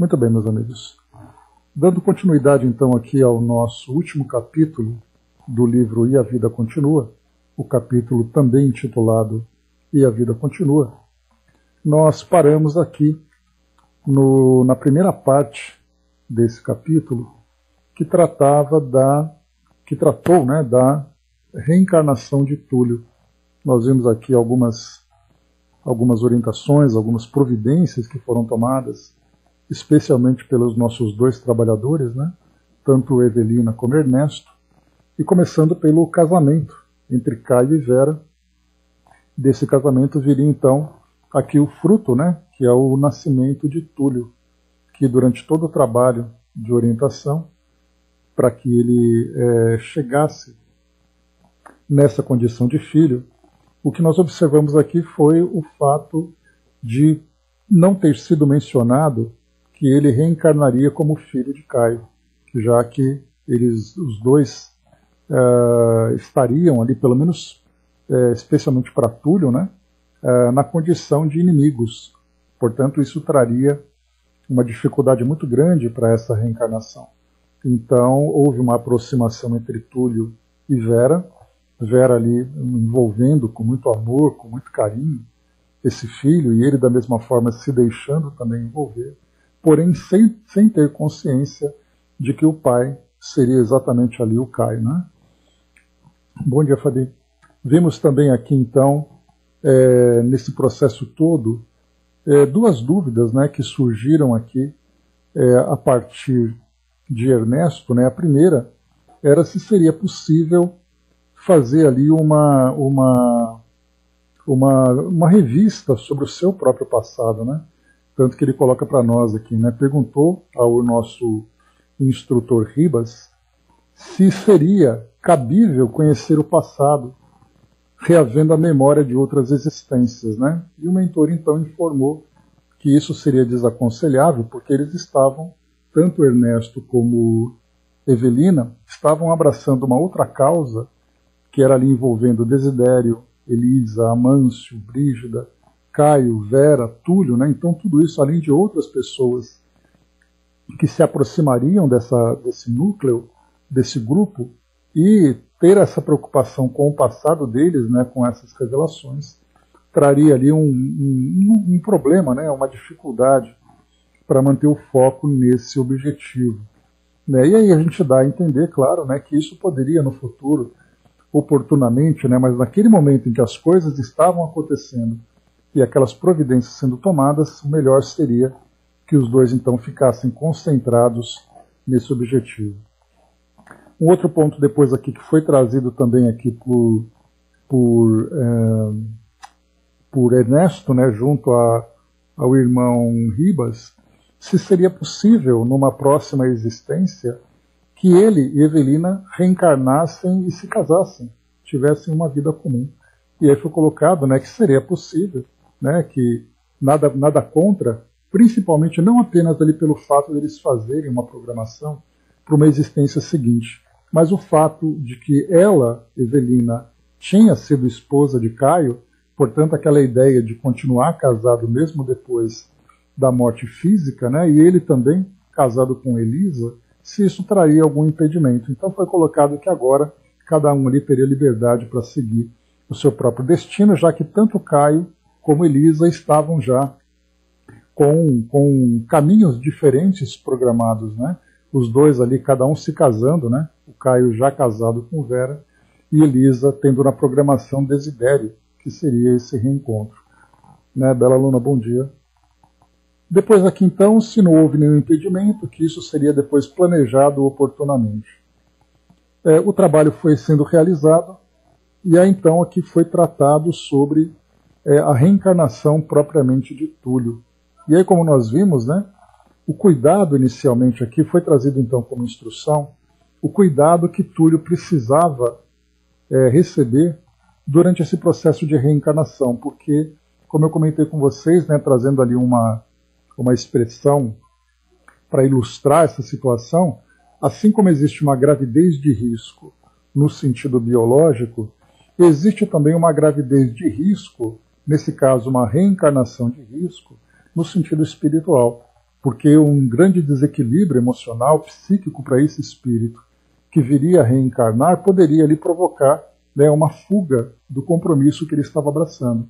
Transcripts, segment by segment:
Muito bem, meus amigos. Dando continuidade, então, aqui ao nosso último capítulo do livro E a Vida Continua, o capítulo também intitulado E a Vida Continua, nós paramos aqui na primeira parte desse capítulo, que tratou da reencarnação de Túlio. Nós vimos aqui algumas orientações, algumas providências que foram tomadas, especialmente pelos nossos dois trabalhadores, né? Tanto Evelina como Ernesto, e começando pelo casamento entre Caio e Vera. Desse casamento viria então aqui o fruto, né? Que é o nascimento de Túlio, que durante todo o trabalho de orientação, para que ele chegasse nessa condição de filho, o que nós observamos aqui foi o fato de não ter sido mencionado que ele reencarnaria como filho de Caio, já que os dois estariam ali, pelo menos especialmente para Túlio, né, na condição de inimigos. Portanto, isso traria uma dificuldade muito grande para essa reencarnação. Então, houve uma aproximação entre Túlio e Vera ali envolvendo com muito amor, com muito carinho, esse filho, e ele da mesma forma se deixando também envolver, porém sem ter consciência de que o pai seria exatamente ali o Caio, né? Bom dia, Fabi. Vimos também aqui, então, nesse processo todo, duas dúvidas, né, que surgiram aqui a partir de Ernesto, né? A primeira era se seria possível fazer ali uma revista sobre o seu próprio passado, né? Tanto que ele coloca para nós aqui, né? Perguntou ao nosso instrutor Ribas se seria cabível conhecer o passado, reavendo a memória de outras existências, né? E o mentor então informou que isso seria desaconselhável, porque eles estavam, tanto Ernesto como Evelina, estavam abraçando uma outra causa, que era ali envolvendo Desidério, Elisa, Amâncio, Brígida, Caio, Vera, Túlio, né? Então tudo isso, além de outras pessoas que se aproximariam desse núcleo, desse grupo, e ter essa preocupação com o passado deles, né, com essas revelações, traria ali um problema, né, uma dificuldade para manter o foco nesse objetivo. Né? E aí a gente dá a entender, claro, né, que isso poderia no futuro, oportunamente, né, mas naquele momento em que as coisas estavam acontecendo e aquelas providências sendo tomadas, o melhor seria que os dois então ficassem concentrados nesse objetivo. Um outro ponto depois aqui que foi trazido também aqui por Ernesto, né, junto ao irmão Ribas, se seria possível numa próxima existência que ele e Evelina reencarnassem e se casassem, tivessem uma vida comum. E aí foi colocado, né, que seria possível, né, que nada contra, principalmente não apenas ali pelo fato de eles fazerem uma programação para uma existência seguinte, mas o fato de que ela, Evelina, tinha sido esposa de Caio, portanto aquela ideia de continuar casado mesmo depois da morte física, né, e ele também casado com Elisa, se isso traria algum impedimento. Então foi colocado que agora cada um ali teria liberdade para seguir o seu próprio destino, já que tanto Caio como Elisa estavam já com caminhos diferentes programados, né? Os dois ali, cada um se casando, né? O Caio já casado com Vera e Elisa tendo na programação Desidério, que seria esse reencontro. Né, Bela Luna, bom dia. Depois aqui então, se não houve nenhum impedimento, que isso seria depois planejado oportunamente. O trabalho foi sendo realizado e aí então aqui foi tratado sobre a reencarnação propriamente de Túlio. E aí, como nós vimos, né, o cuidado inicialmente aqui foi trazido então como instrução, o cuidado que Túlio precisava receber durante esse processo de reencarnação, porque, como eu comentei com vocês, né, trazendo ali uma expressão para ilustrar essa situação, assim como existe uma gravidez de risco no sentido biológico, existe também uma gravidez de risco, nesse caso uma reencarnação de risco, no sentido espiritual. porque um grande desequilíbrio emocional, psíquico para esse espírito que viria a reencarnar poderia lhe provocar, né, uma fuga do compromisso que ele estava abraçando.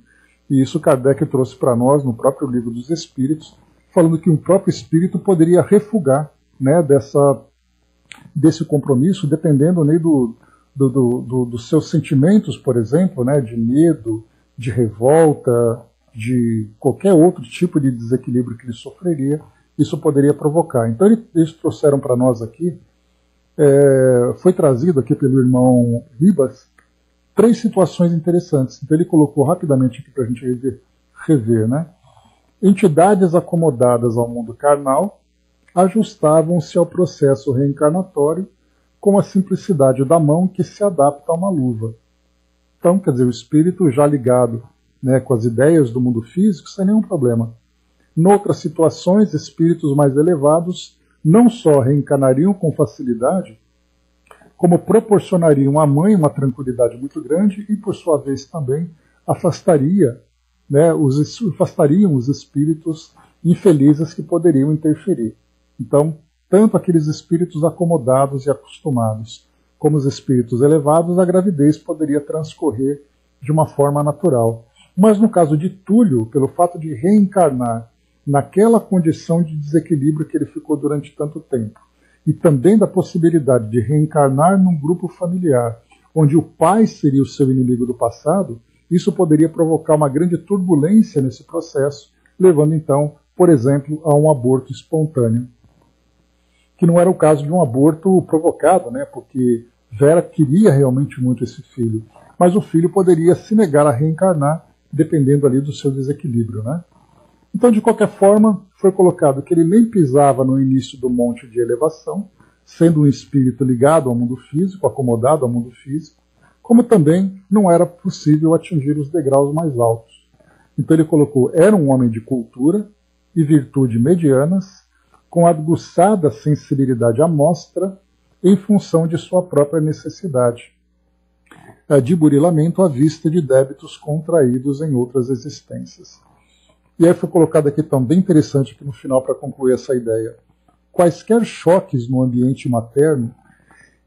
E isso Kardec trouxe para nós no próprio Livro dos Espíritos, falando que um próprio espírito poderia refugar, né, desse compromisso, dependendo, né, dos seus sentimentos, por exemplo, né, de medo, de revolta, de qualquer outro tipo de desequilíbrio que ele sofreria, isso poderia provocar. Então eles trouxeram para nós aqui, foi trazido aqui pelo irmão Ribas, 3 situações interessantes. Então ele colocou rapidamente aqui para a gente rever, né? Entidades acomodadas ao mundo carnal ajustavam-se ao processo reencarnatório com a simplicidade da mão que se adapta a uma luva. Então, quer dizer, o espírito já ligado, né, com as ideias do mundo físico, sem nenhum problema. Noutras situações, espíritos mais elevados não só reencarnariam com facilidade, como proporcionariam à mãe uma tranquilidade muito grande e, por sua vez, também afastariam os espíritos infelizes que poderiam interferir. Então, tanto aqueles espíritos acomodados e acostumados, como os espíritos elevados, a gravidez poderia transcorrer de uma forma natural. Mas no caso de Túlio, pelo fato de reencarnar naquela condição de desequilíbrio que ele ficou durante tanto tempo, e também da possibilidade de reencarnar num grupo familiar, onde o pai seria o seu inimigo do passado, isso poderia provocar uma grande turbulência nesse processo, levando então, por exemplo, a um aborto espontâneo. Que não era o caso de um aborto provocado, né, porque Vera queria realmente muito esse filho, mas o filho poderia se negar a reencarnar, dependendo ali do seu desequilíbrio, né? Então, de qualquer forma, foi colocado que ele nem pisava no início do monte de elevação, sendo um espírito ligado ao mundo físico, acomodado ao mundo físico, como também não era possível atingir os degraus mais altos. Então ele colocou, era um homem de cultura e virtude medianas, com aguçada sensibilidade à mostra, em função de sua própria necessidade, de burilamento à vista de débitos contraídos em outras existências. E aí foi colocado aqui também interessante aqui no final para concluir essa ideia. Quaisquer choques no ambiente materno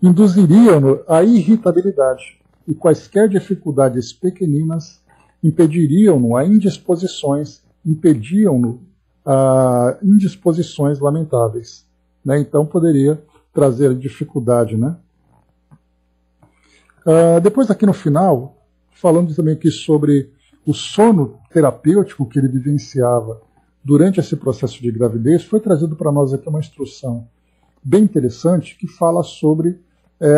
induziriam-no à irritabilidade e quaisquer dificuldades pequeninas impediriam-no a indisposições, impediam-no a indisposições lamentáveis. Né? Então poderia trazer dificuldade. Né? Depois aqui no final, falando também aqui sobre o sono terapêutico que ele vivenciava durante esse processo de gravidez, foi trazido para nós aqui uma instrução bem interessante que fala sobre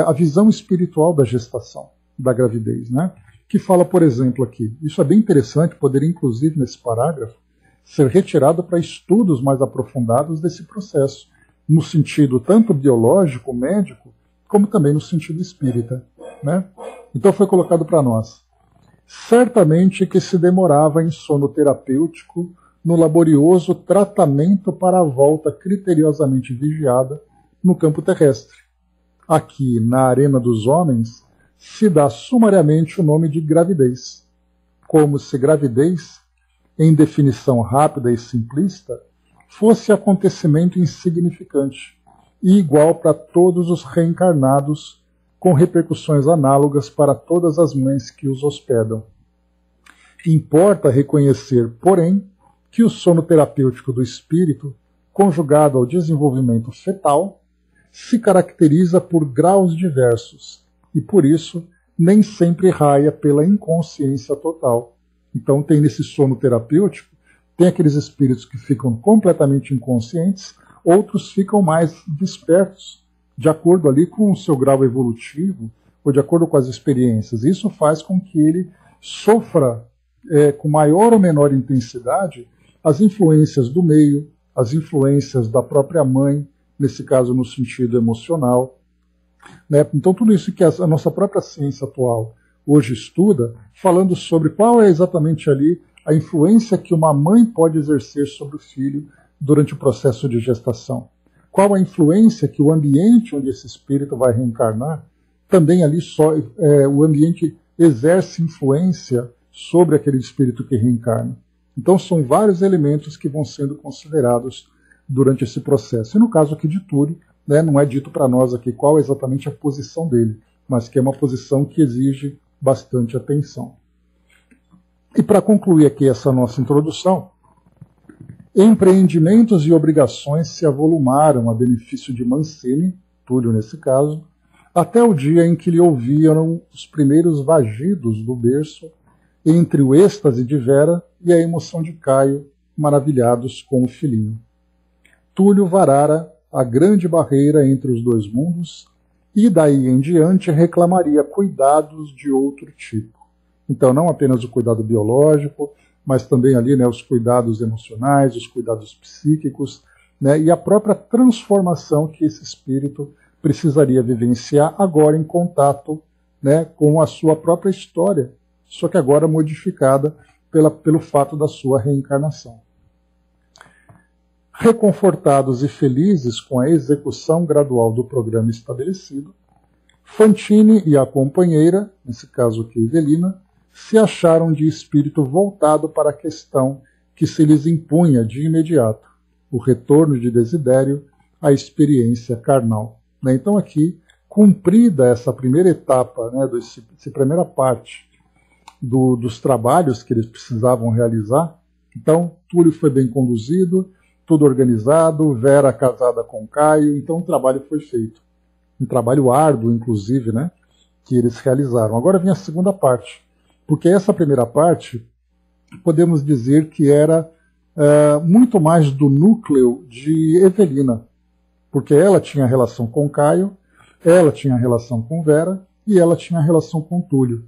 a visão espiritual da gestação, da gravidez, né? Que fala, por exemplo, aqui, isso é bem interessante, poderia inclusive nesse parágrafo ser retirado para estudos mais aprofundados desse processo, no sentido tanto biológico, médico, como também no sentido espírita, né? Então foi colocado para nós. Certamente que se demorava em sono terapêutico no laborioso tratamento para a volta criteriosamente vigiada no campo terrestre. Aqui, na arena dos homens, se dá sumariamente o nome de gravidez, como se gravidez, em definição rápida e simplista, fosse acontecimento insignificante e igual para todos os reencarnados, com repercussões análogas para todas as mães que os hospedam. Importa reconhecer, porém, que o sono terapêutico do espírito, conjugado ao desenvolvimento fetal, se caracteriza por graus diversos e, por isso, nem sempre raia pela inconsciência total. Então, tem nesse sono terapêutico, tem aqueles espíritos que ficam completamente inconscientes, outros ficam mais despertos, de acordo ali com o seu grau evolutivo ou de acordo com as experiências. Isso faz com que ele sofra com maior ou menor intensidade as influências do meio, as influências da própria mãe, nesse caso no sentido emocional. Né? Então tudo isso que a nossa própria ciência atual hoje estuda, falando sobre qual é exatamente ali a influência que uma mãe pode exercer sobre o filho durante o processo de gestação. Qual a influência que o ambiente onde esse espírito vai reencarnar, também ali o ambiente exerce influência sobre aquele espírito que reencarna. Então são vários elementos que vão sendo considerados durante esse processo. E no caso aqui de Túlio, né, não é dito para nós aqui qual é exatamente a posição dele, mas que é uma posição que exige bastante atenção. E para concluir aqui essa nossa introdução, empreendimentos e obrigações se avolumaram a benefício de Mancini, Túlio nesse caso, até o dia em que lhe ouviram os primeiros vagidos do berço, entre o êxtase de Vera e a emoção de Caio, maravilhados com o filhinho. Túlio varara a grande barreira entre os dois mundos e daí em diante reclamaria cuidados de outro tipo. Então, não apenas o cuidado biológico, mas também ali, né, os cuidados emocionais, os cuidados psíquicos, né, e a própria transformação que esse espírito precisaria vivenciar agora em contato, né, com a sua própria história, só que agora modificada pelo fato da sua reencarnação. Reconfortados e felizes com a execução gradual do programa estabelecido, Fantini e a companheira, nesse caso aqui Evelina, se acharam de espírito voltado para a questão que se lhes impunha de imediato, o retorno de Desidério à experiência carnal. Então aqui, cumprida essa primeira etapa, né, essa primeira parte dos trabalhos que eles precisavam realizar, então Túlio foi bem conduzido, tudo organizado, Vera casada com Caio, então o trabalho foi feito. Um trabalho árduo, inclusive, né, que eles realizaram. Agora vem a segunda parte, porque essa primeira parte, podemos dizer que era muito mais do núcleo de Evelina, porque ela tinha relação com Caio, ela tinha relação com Vera e ela tinha relação com Túlio.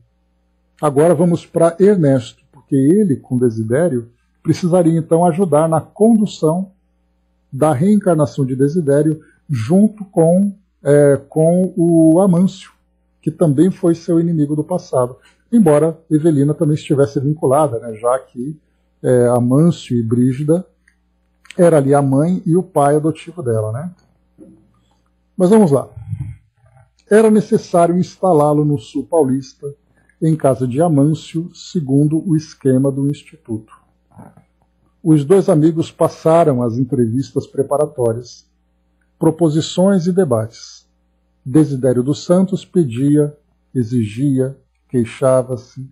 Agora vamos para Ernesto, porque ele, com Desidério, precisaria então ajudar na condução da reencarnação de Desidério junto com o Amâncio, que também foi seu inimigo do passado. Embora Evelina também estivesse vinculada, né, já que Amâncio e Brígida era ali a mãe e o pai adotivo dela. Né? Mas vamos lá. Era necessário instalá-lo no sul paulista, em casa de Amâncio, segundo o esquema do Instituto. Os dois amigos passaram as entrevistas preparatórias, proposições e debates. Desidério dos Santos pedia, exigia, queixava-se,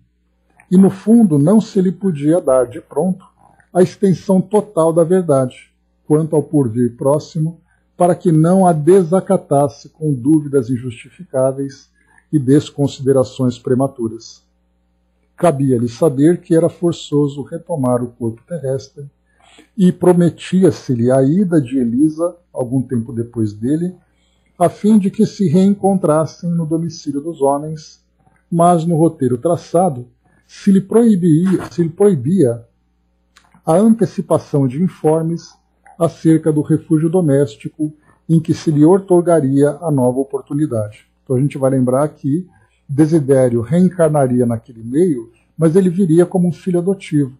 e no fundo não se lhe podia dar de pronto a extensão total da verdade, quanto ao porvir próximo, para que não a desacatasse com dúvidas injustificáveis e desconsiderações prematuras. Cabia-lhe saber que era forçoso retomar o corpo terrestre, e prometia-se-lhe a ida de Elisa, algum tempo depois dele, a fim de que se reencontrassem no domicílio dos homens, mas no roteiro traçado se lhe proibia a antecipação de informes acerca do refúgio doméstico em que se lhe outorgaria a nova oportunidade. Então a gente vai lembrar que Desidério reencarnaria naquele meio, mas ele viria como um filho adotivo.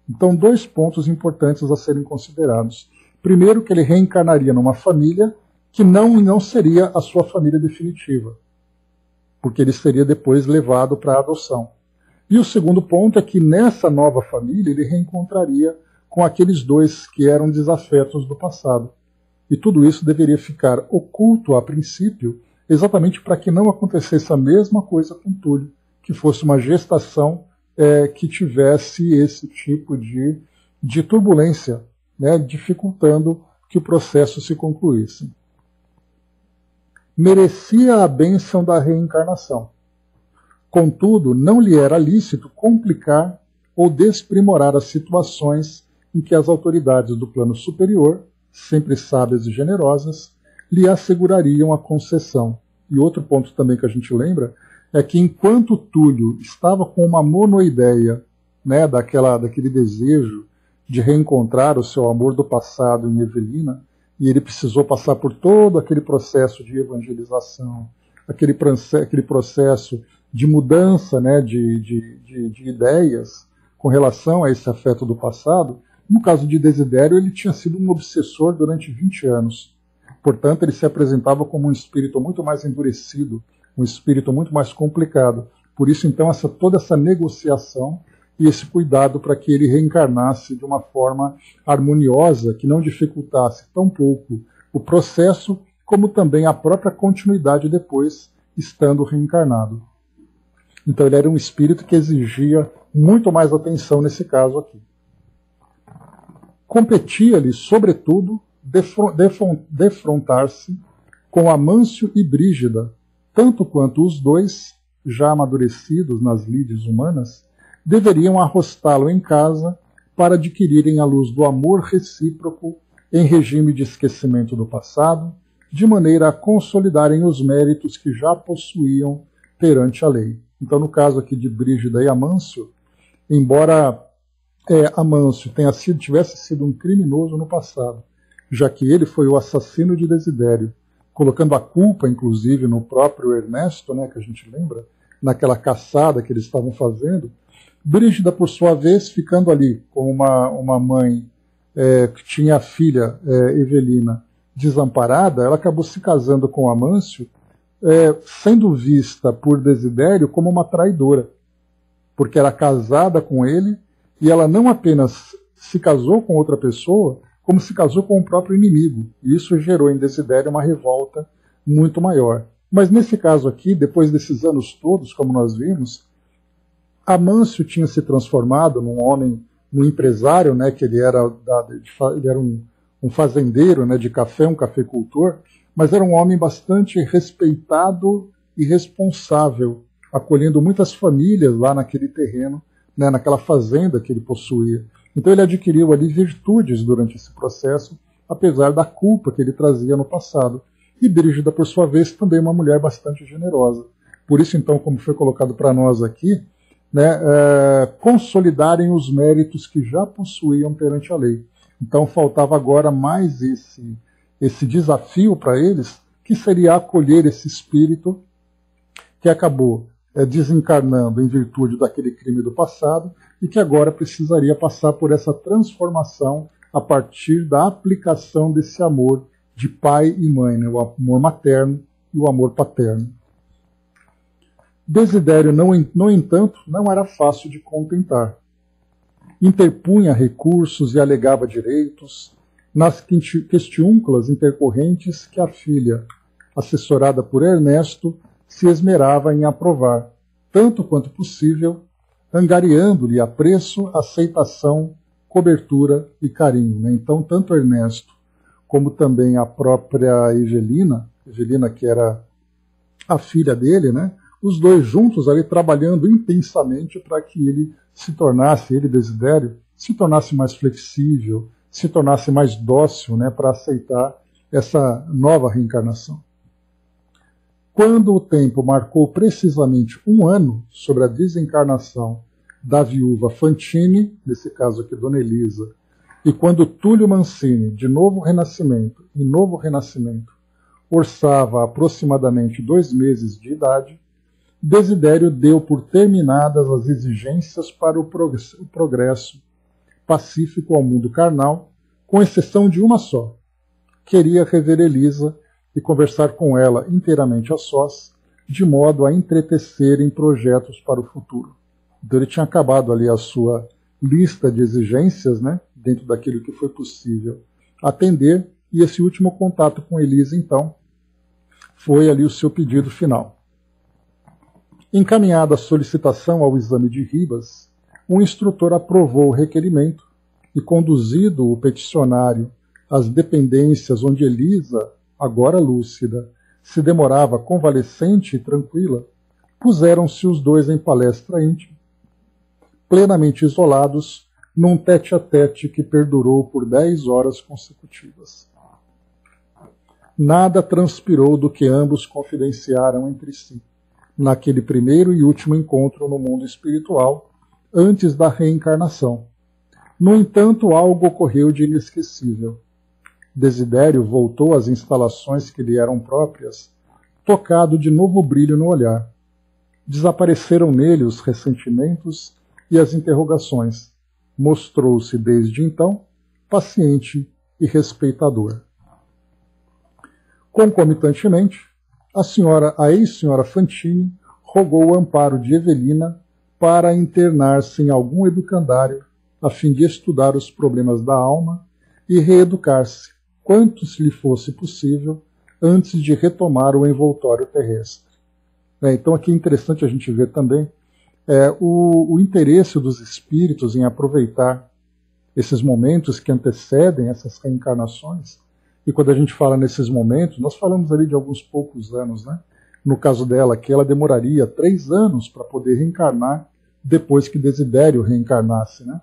Então, dois pontos importantes a serem considerados. Primeiro, que ele reencarnaria numa família que não seria a sua família definitiva, porque ele seria depois levado para a adoção. E o segundo ponto é que nessa nova família ele reencontraria com aqueles dois que eram desafetos do passado. E tudo isso deveria ficar oculto a princípio, exatamente para que não acontecesse a mesma coisa com Túlio, que fosse uma gestação que tivesse esse tipo de turbulência, né, dificultando que o processo se concluísse. Merecia a bênção da reencarnação. Contudo, não lhe era lícito complicar ou desprimorar as situações em que as autoridades do plano superior, sempre sábias e generosas, lhe assegurariam a concessão. E outro ponto também que a gente lembra é que enquanto Túlio estava com uma monoideia, né, daquele desejo de reencontrar o seu amor do passado em Evelina, e ele precisou passar por todo aquele processo de evangelização, aquele processo de mudança, né, de ideias com relação a esse afeto do passado. No caso de Desidério, ele tinha sido um obsessor durante 20 anos. Portanto, ele se apresentava como um espírito muito mais endurecido, um espírito muito mais complicado. Por isso, então, toda essa negociação e esse cuidado para que ele reencarnasse de uma forma harmoniosa, que não dificultasse tão pouco o processo, como também a própria continuidade depois, estando reencarnado. Então ele era um espírito que exigia muito mais atenção nesse caso aqui. Competia-lhe, sobretudo, defrontar-se com Amâncio e Brígida, tanto quanto os dois, já amadurecidos nas lides humanas, deveriam arrostá-lo em casa para adquirirem a luz do amor recíproco em regime de esquecimento do passado, de maneira a consolidarem os méritos que já possuíam perante a lei. Então, no caso aqui de Brígida e Amâncio, embora Amâncio tivesse sido um criminoso no passado, já que ele foi o assassino de Desidério, colocando a culpa, inclusive, no próprio Ernesto, né, que a gente lembra, naquela caçada que eles estavam fazendo, Brígida, por sua vez, ficando ali como uma mãe que tinha a filha Evelina desamparada, ela acabou se casando com Amâncio, sendo vista por Desidério como uma traidora, porque era casada com ele e ela não apenas se casou com outra pessoa, como se casou com o próprio inimigo. E isso gerou em Desidério uma revolta muito maior. Mas nesse caso aqui, depois desses anos todos, como nós vimos, Amâncio tinha se transformado num homem, num empresário, né, que ele era um fazendeiro, né, de café, um cafeicultor, mas era um homem bastante respeitado e responsável, acolhendo muitas famílias lá naquele terreno, né, naquela fazenda que ele possuía. Então ele adquiriu ali virtudes durante esse processo, apesar da culpa que ele trazia no passado. E Brígida, por sua vez, também uma mulher bastante generosa. Por isso, então, como foi colocado para nós aqui, né, consolidarem os méritos que já possuíam perante a lei. Então faltava agora mais esse desafio para eles, que seria acolher esse espírito que acabou desencarnando em virtude daquele crime do passado e que agora precisaria passar por essa transformação a partir da aplicação desse amor de pai e mãe, né? O amor materno e o amor paterno. Desidério, no entanto, não era fácil de contentar. Interpunha recursos e alegava direitos nas questiúnculas intercorrentes que a filha, assessorada por Ernesto, se esmerava em aprovar, tanto quanto possível, angariando-lhe apreço, aceitação, cobertura e carinho. Né? Então, tanto Ernesto como também a própria Evelina que era a filha dele, né? Os dois juntos ali trabalhando intensamente para que ele Desidério, se tornasse mais flexível, se tornasse mais dócil, né, para aceitar essa nova reencarnação. Quando o tempo marcou precisamente 1 ano sobre a desencarnação da viúva Fantini, nesse caso aqui Dona Elisa, e quando Túlio Mancini, de Novo Renascimento, orçava aproximadamente 2 meses de idade, Desidério deu por terminadas as exigências para o progresso pacífico ao mundo carnal, com exceção de uma só. Queria rever Elisa e conversar com ela inteiramente a sós, de modo a entretecer em projetos para o futuro. Então ele tinha acabado ali a sua lista de exigências, né, dentro daquilo que foi possível atender, e esse último contato com Elisa, então, foi ali o seu pedido final. Encaminhada a solicitação ao exame de Ribas, o instrutor aprovou o requerimento e, conduzido o peticionário às dependências onde Elisa, agora lúcida, se demorava convalescente e tranquila, puseram-se os dois em palestra íntima, plenamente isolados, num tete-a-tete que perdurou por 10 horas consecutivas. Nada transpirou do que ambos confidenciaram entre si, naquele primeiro e último encontro no mundo espiritual, antes da reencarnação. No entanto, algo ocorreu de inesquecível. Desidério voltou às instalações que lhe eram próprias, tocado de novo brilho no olhar. Desapareceram nele os ressentimentos e as interrogações. Mostrou-se, desde então, paciente e respeitador. Concomitantemente, a ex-senhora Fantini rogou o amparo de Evelina para internar-se em algum educandário a fim de estudar os problemas da alma e reeducar-se, quanto se lhe fosse possível, antes de retomar o envoltório terrestre. Então aqui é interessante a gente ver também o interesse dos espíritos em aproveitar esses momentos que antecedem essas reencarnações. E quando a gente fala nesses momentos, nós falamos ali de alguns poucos anos, né? No caso dela, que ela demoraria 3 anos para poder reencarnar depois que Desidério reencarnasse, né?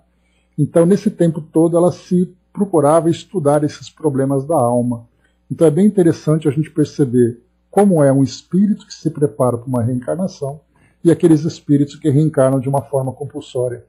Então, nesse tempo todo, ela se procurava estudar esses problemas da alma. Então, é bem interessante a gente perceber como é um espírito que se prepara para uma reencarnação e aqueles espíritos que reencarnam de uma forma compulsória,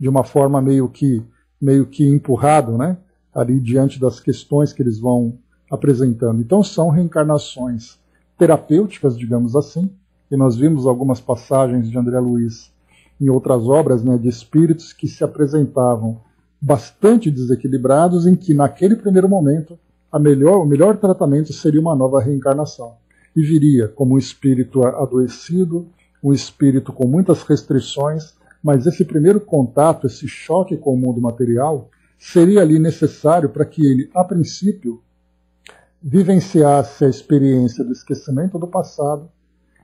de uma forma meio que empurrado, né? Ali diante das questões que eles vão apresentando. Então, são reencarnações terapêuticas, digamos assim, e nós vimos algumas passagens de André Luiz em outras obras, né, de espíritos que se apresentavam bastante desequilibrados, em que naquele primeiro momento o melhor tratamento seria uma nova reencarnação. E viria como um espírito adoecido, um espírito com muitas restrições, mas esse primeiro contato, esse choque com o mundo material, seria ali necessário para que ele, a princípio, vivenciasse a experiência do esquecimento do passado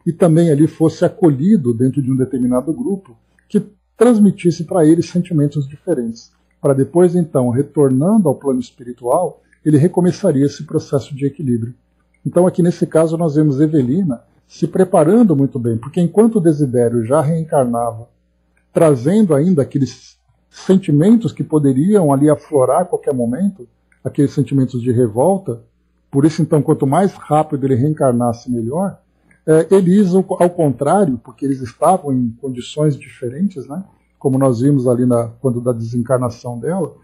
e também ali fosse acolhido dentro de um determinado grupo que transmitisse para ele sentimentos diferentes, para depois, então, retornando ao plano espiritual, ele recomeçaria esse processo de equilíbrio. Então, aqui nesse caso, nós vemos Evelina se preparando muito bem, porque enquanto Desidério já reencarnava, trazendo ainda aqueles sentimentos que poderiam ali aflorar a qualquer momento, aqueles sentimentos de revolta, por isso, então, quanto mais rápido ele reencarnasse, melhor. Elisa, ao contrário, porque eles estavam em condições diferentes, né? Como nós vimos ali quando da desencarnação dela,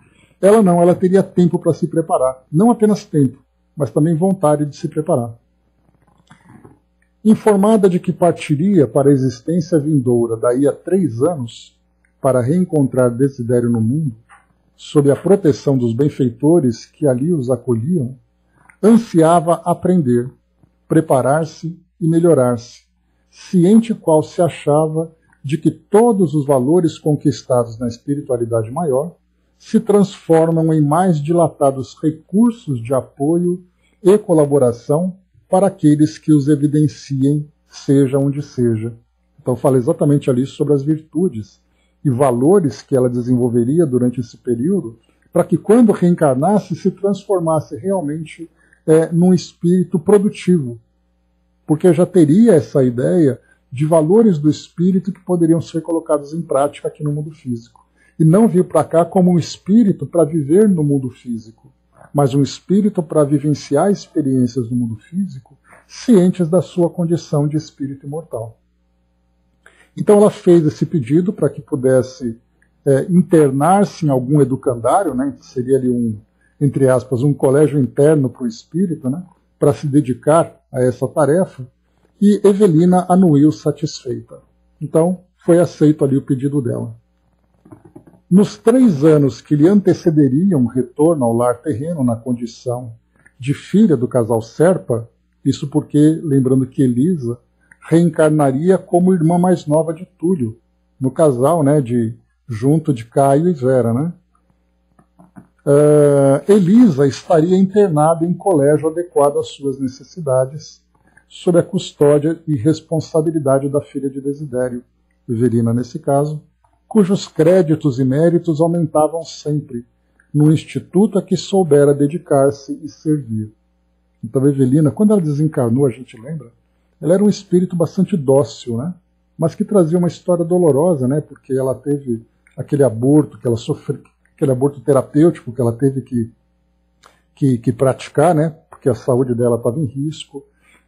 ela teria tempo para se preparar. Não apenas tempo, mas também vontade de se preparar. Informada de que partiria para a existência vindoura daí a 3 anos, para reencontrar Desidério no mundo, sob a proteção dos benfeitores que ali os acolhiam, ansiava aprender, preparar-se e melhorar-se, ciente qual se achava de que todos os valores conquistados na espiritualidade maior se transformam em mais dilatados recursos de apoio e colaboração para aqueles que os evidenciem, seja onde seja. Então fala exatamente ali sobre as virtudes e valores que ela desenvolveria durante esse período, para que quando reencarnasse se transformasse realmente num espírito produtivo, porque já teria essa ideia de valores do espírito que poderiam ser colocados em prática aqui no mundo físico. E não vir para cá como um espírito para viver no mundo físico, mas um espírito para vivenciar experiências no mundo físico, cientes da sua condição de espírito imortal. Então ela fez esse pedido para que pudesse internar-se em algum educandário, né, que seria ali entre aspas, um colégio interno para o espírito, né, para se dedicar a essa tarefa, e Evelina anuiu satisfeita. Então, foi aceito ali o pedido dela. Nos 3 anos que lhe antecederiam o retorno ao lar terreno na condição de filha do casal Serpa, isso porque, lembrando que Elisa reencarnaria como irmã mais nova de Túlio, no casal, né, junto de Caio e Vera, né? Elisa estaria internada em colégio adequado às suas necessidades, sob a custódia e responsabilidade da filha de Desidério, Evelina nesse caso, cujos créditos e méritos aumentavam sempre, no instituto a que soubera dedicar-se e servir. Então Evelina, quando ela desencarnou, a gente lembra, ela era um espírito bastante dócil, né? Mas que trazia uma história dolorosa, né? Porque ela teve aquele aborto que ela sofreu, aquele aborto terapêutico que ela teve que praticar, né? Porque a saúde dela estava em risco.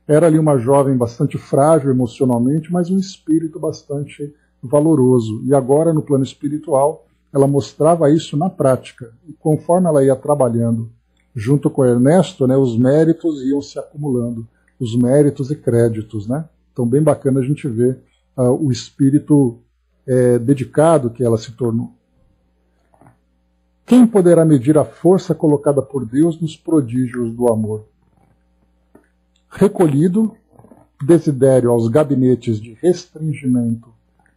Era ali uma jovem bastante frágil emocionalmente, mas um espírito bastante valoroso. E agora, no plano espiritual, ela mostrava isso na prática. E conforme ela ia trabalhando junto com Ernesto, né, os méritos iam se acumulando, os méritos e créditos, né? Então, bem bacana a gente ver o espírito dedicado que ela se tornou. Quem poderá medir a força colocada por Deus nos prodígios do amor? Recolhido, Desidério aos gabinetes de restringimento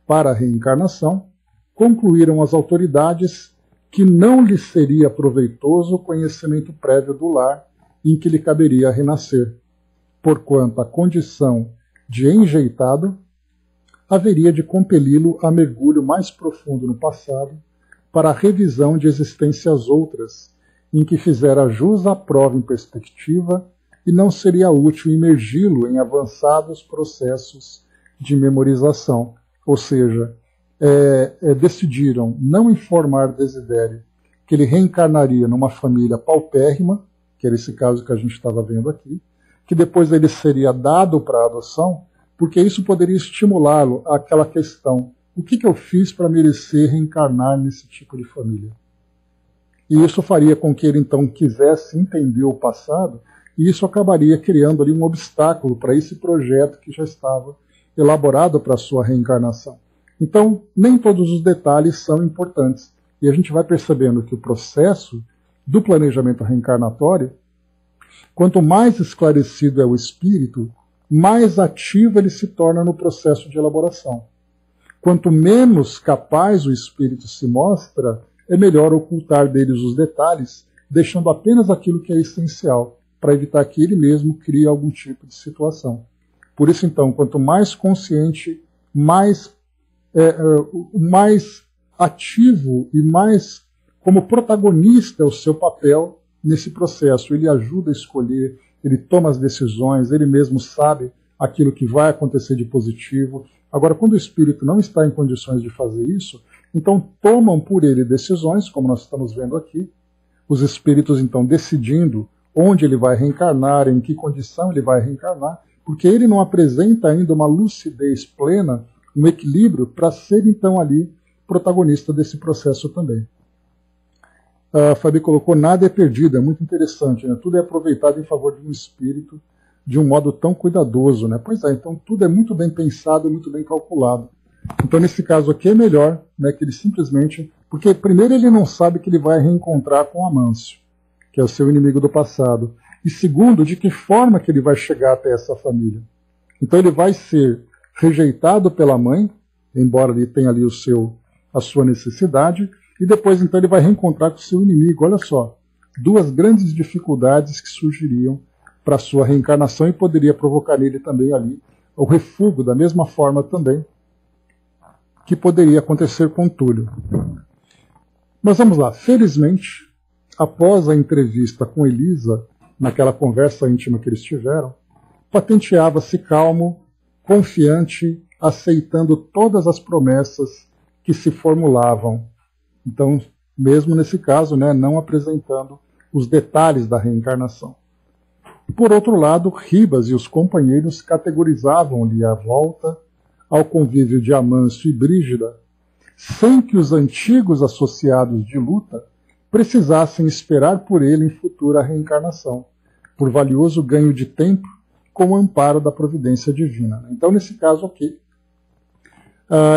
para a reencarnação, concluíram as autoridades que não lhe seria proveitoso o conhecimento prévio do lar em que lhe caberia renascer, porquanto a condição de enjeitado haveria de compeli-lo a mergulho mais profundo no passado para a revisão de existências outras, em que fizera jus à prova em perspectiva e não seria útil imergi-lo em avançados processos de memorização. Ou seja, decidiram não informar Desidério que ele reencarnaria numa família paupérrima, que era esse caso que a gente estava vendo aqui, que depois ele seria dado para adoção, porque isso poderia estimulá-lo àquela questão: o que eu fiz para merecer reencarnar nesse tipo de família? E isso faria com que ele então quisesse entender o passado, e isso acabaria criando ali um obstáculo para esse projeto que já estava elaborado para a sua reencarnação. Então, nem todos os detalhes são importantes. E a gente vai percebendo que o processo do planejamento reencarnatório, quanto mais esclarecido é o espírito, mais ativo ele se torna no processo de elaboração. Quanto menos capaz o espírito se mostra, é melhor ocultar deles os detalhes, deixando apenas aquilo que é essencial, para evitar que ele mesmo crie algum tipo de situação. Por isso, então, quanto mais consciente, mais ativo e mais como protagonista é o seu papel nesse processo. Ele ajuda a escolher, ele toma as decisões, ele mesmo sabe aquilo que vai acontecer de positivo. Agora, quando o espírito não está em condições de fazer isso, então tomam por ele decisões, como nós estamos vendo aqui, os espíritos então decidindo onde ele vai reencarnar, em que condição ele vai reencarnar, porque ele não apresenta ainda uma lucidez plena, um equilíbrio para ser então ali protagonista desse processo também. A Fabi colocou: nada é perdido, é muito interessante, né? Tudo é aproveitado em favor de um espírito de um modo tão cuidadoso, né? Pois é, então tudo é muito bem pensado, muito bem calculado. Então nesse caso aqui é melhor, né, que ele simplesmente, porque primeiro ele não sabe que ele vai reencontrar com Amâncio, que é o seu inimigo do passado, e segundo, de que forma que ele vai chegar até essa família. Então ele vai ser rejeitado pela mãe, embora ele tenha ali a sua necessidade, e depois então ele vai reencontrar com o seu inimigo. Olha só, duas grandes dificuldades que surgiriam para a sua reencarnação e poderia provocar nele também ali o refúgio, da mesma forma também que poderia acontecer com Túlio. Mas vamos lá, felizmente, após a entrevista com Elisa, naquela conversa íntima que eles tiveram, patenteava-se calmo, confiante, aceitando todas as promessas que se formulavam. Então, mesmo nesse caso, né, não apresentando os detalhes da reencarnação. Por outro lado, Ribas e os companheiros categorizavam-lhe a volta ao convívio de Amâncio e Brígida, sem que os antigos associados de luta precisassem esperar por ele em futura reencarnação, por valioso ganho de tempo com o amparo da providência divina. Então, nesse caso aqui,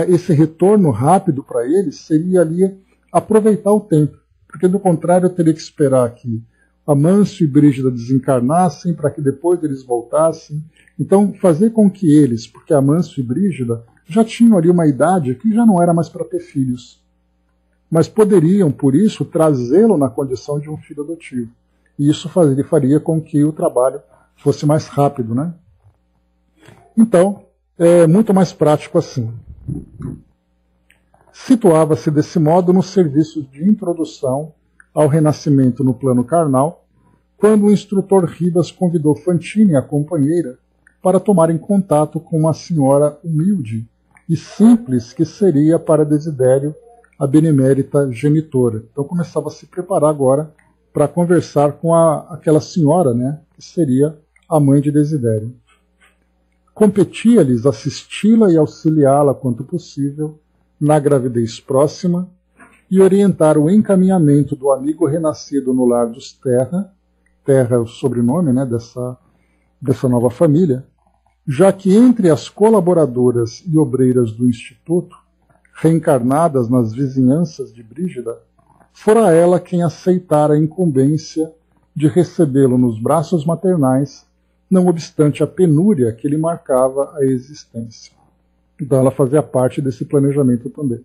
esse retorno rápido para eles seria ali aproveitar o tempo, porque do contrário eu teria que esperar que Amâncio e Brígida desencarnassem para que depois eles voltassem. Então, fazer com que eles, porque Amâncio e Brígida já tinham ali uma idade que já não era mais para ter filhos, mas poderiam, por isso, trazê-lo na condição de um filho adotivo. E isso faria com que o trabalho fosse mais rápido, né? Então, é muito mais prático assim. Situava-se desse modo no serviço de introdução ao renascimento no plano carnal, quando o instrutor Ribas convidou Fantine, a companheira, para tomarem contato com uma senhora humilde e simples que seria para Desidério a benemérita genitora. Então começava a se preparar agora para conversar com aquela senhora, né, que seria a mãe de Desidério. Competia-lhes assisti-la e auxiliá-la quanto possível na gravidez próxima e orientar o encaminhamento do amigo renascido no lar dos Terra é o sobrenome, né, dessa nova família, já que entre as colaboradoras e obreiras do Instituto, reencarnadas nas vizinhanças de Brígida, fora ela quem aceitara a incumbência de recebê-lo nos braços maternais, não obstante a penúria que lhe marcava a existência. Então ela fazia parte desse planejamento também.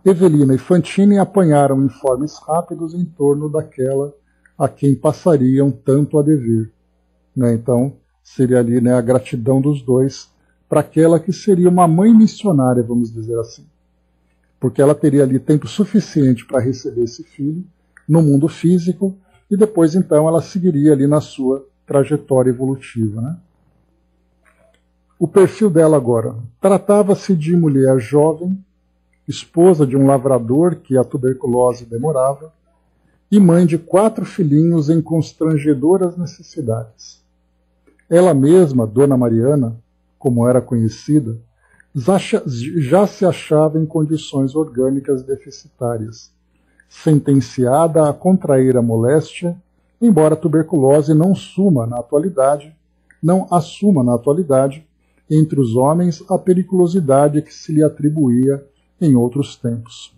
Evelina e Fantine apanharam informes rápidos em torno daquela a quem passariam tanto a dever. Né? Então, seria ali, né, a gratidão dos dois para aquela que seria uma mãe missionária, vamos dizer assim. Porque ela teria ali tempo suficiente para receber esse filho no mundo físico e depois, então, ela seguiria ali na sua trajetória evolutiva. Né? O perfil dela agora. Tratava-se de mulher jovem, esposa de um lavrador que a tuberculose demorava, e mãe de 4 filhinhos em constrangedoras necessidades. Ela mesma, Dona Mariana, como era conhecida, já se achava em condições orgânicas deficitárias, sentenciada a contrair a moléstia, embora a tuberculose não assuma na atualidade, entre os homens a periculosidade que se lhe atribuía em outros tempos.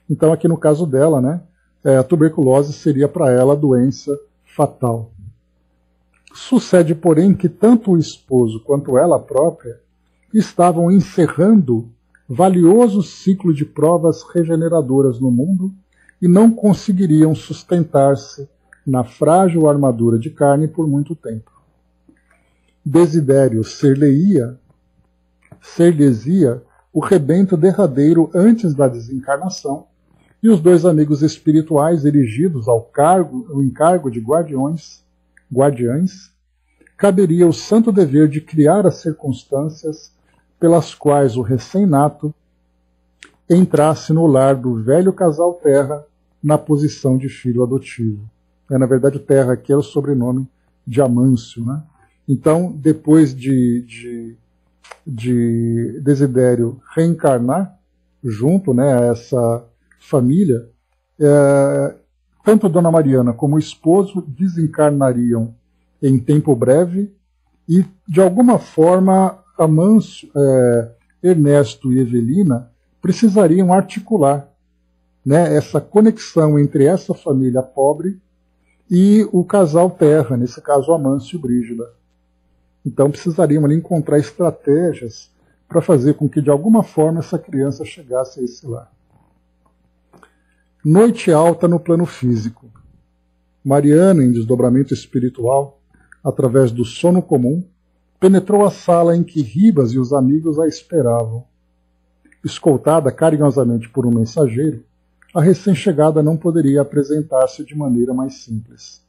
Então, aqui no caso dela, né, a tuberculose seria para ela a doença fatal. Sucede, porém, que tanto o esposo quanto ela própria estavam encerrando valioso ciclo de provas regeneradoras no mundo e não conseguiriam sustentar-se na frágil armadura de carne por muito tempo. Desidério ser-lhes-ia o rebento derradeiro antes da desencarnação, e os 2 amigos espirituais erigidos ao encargo de guardiães, caberia o santo dever de criar as circunstâncias pelas quais o recém-nato entrasse no lar do velho casal Terra na posição de filho adotivo. Na verdade, o Terra aqui é o sobrenome de Amâncio. Né? Então, depois de Desidério reencarnar junto, né, a essa família, tanto a Dona Mariana como o esposo desencarnariam em tempo breve e, de alguma forma, Amâncio, Ernesto e Evelina precisariam articular, né, essa conexão entre essa família pobre e o casal Terra, nesse caso Amâncio e Brígida. Então precisariam ali encontrar estratégias para fazer com que de alguma forma essa criança chegasse a esse lar. Noite alta no plano físico. Mariana, em desdobramento espiritual, através do sono comum, penetrou a sala em que Ribas e os amigos a esperavam. Escoltada carinhosamente por um mensageiro, a recém-chegada não poderia apresentar-se de maneira mais simples.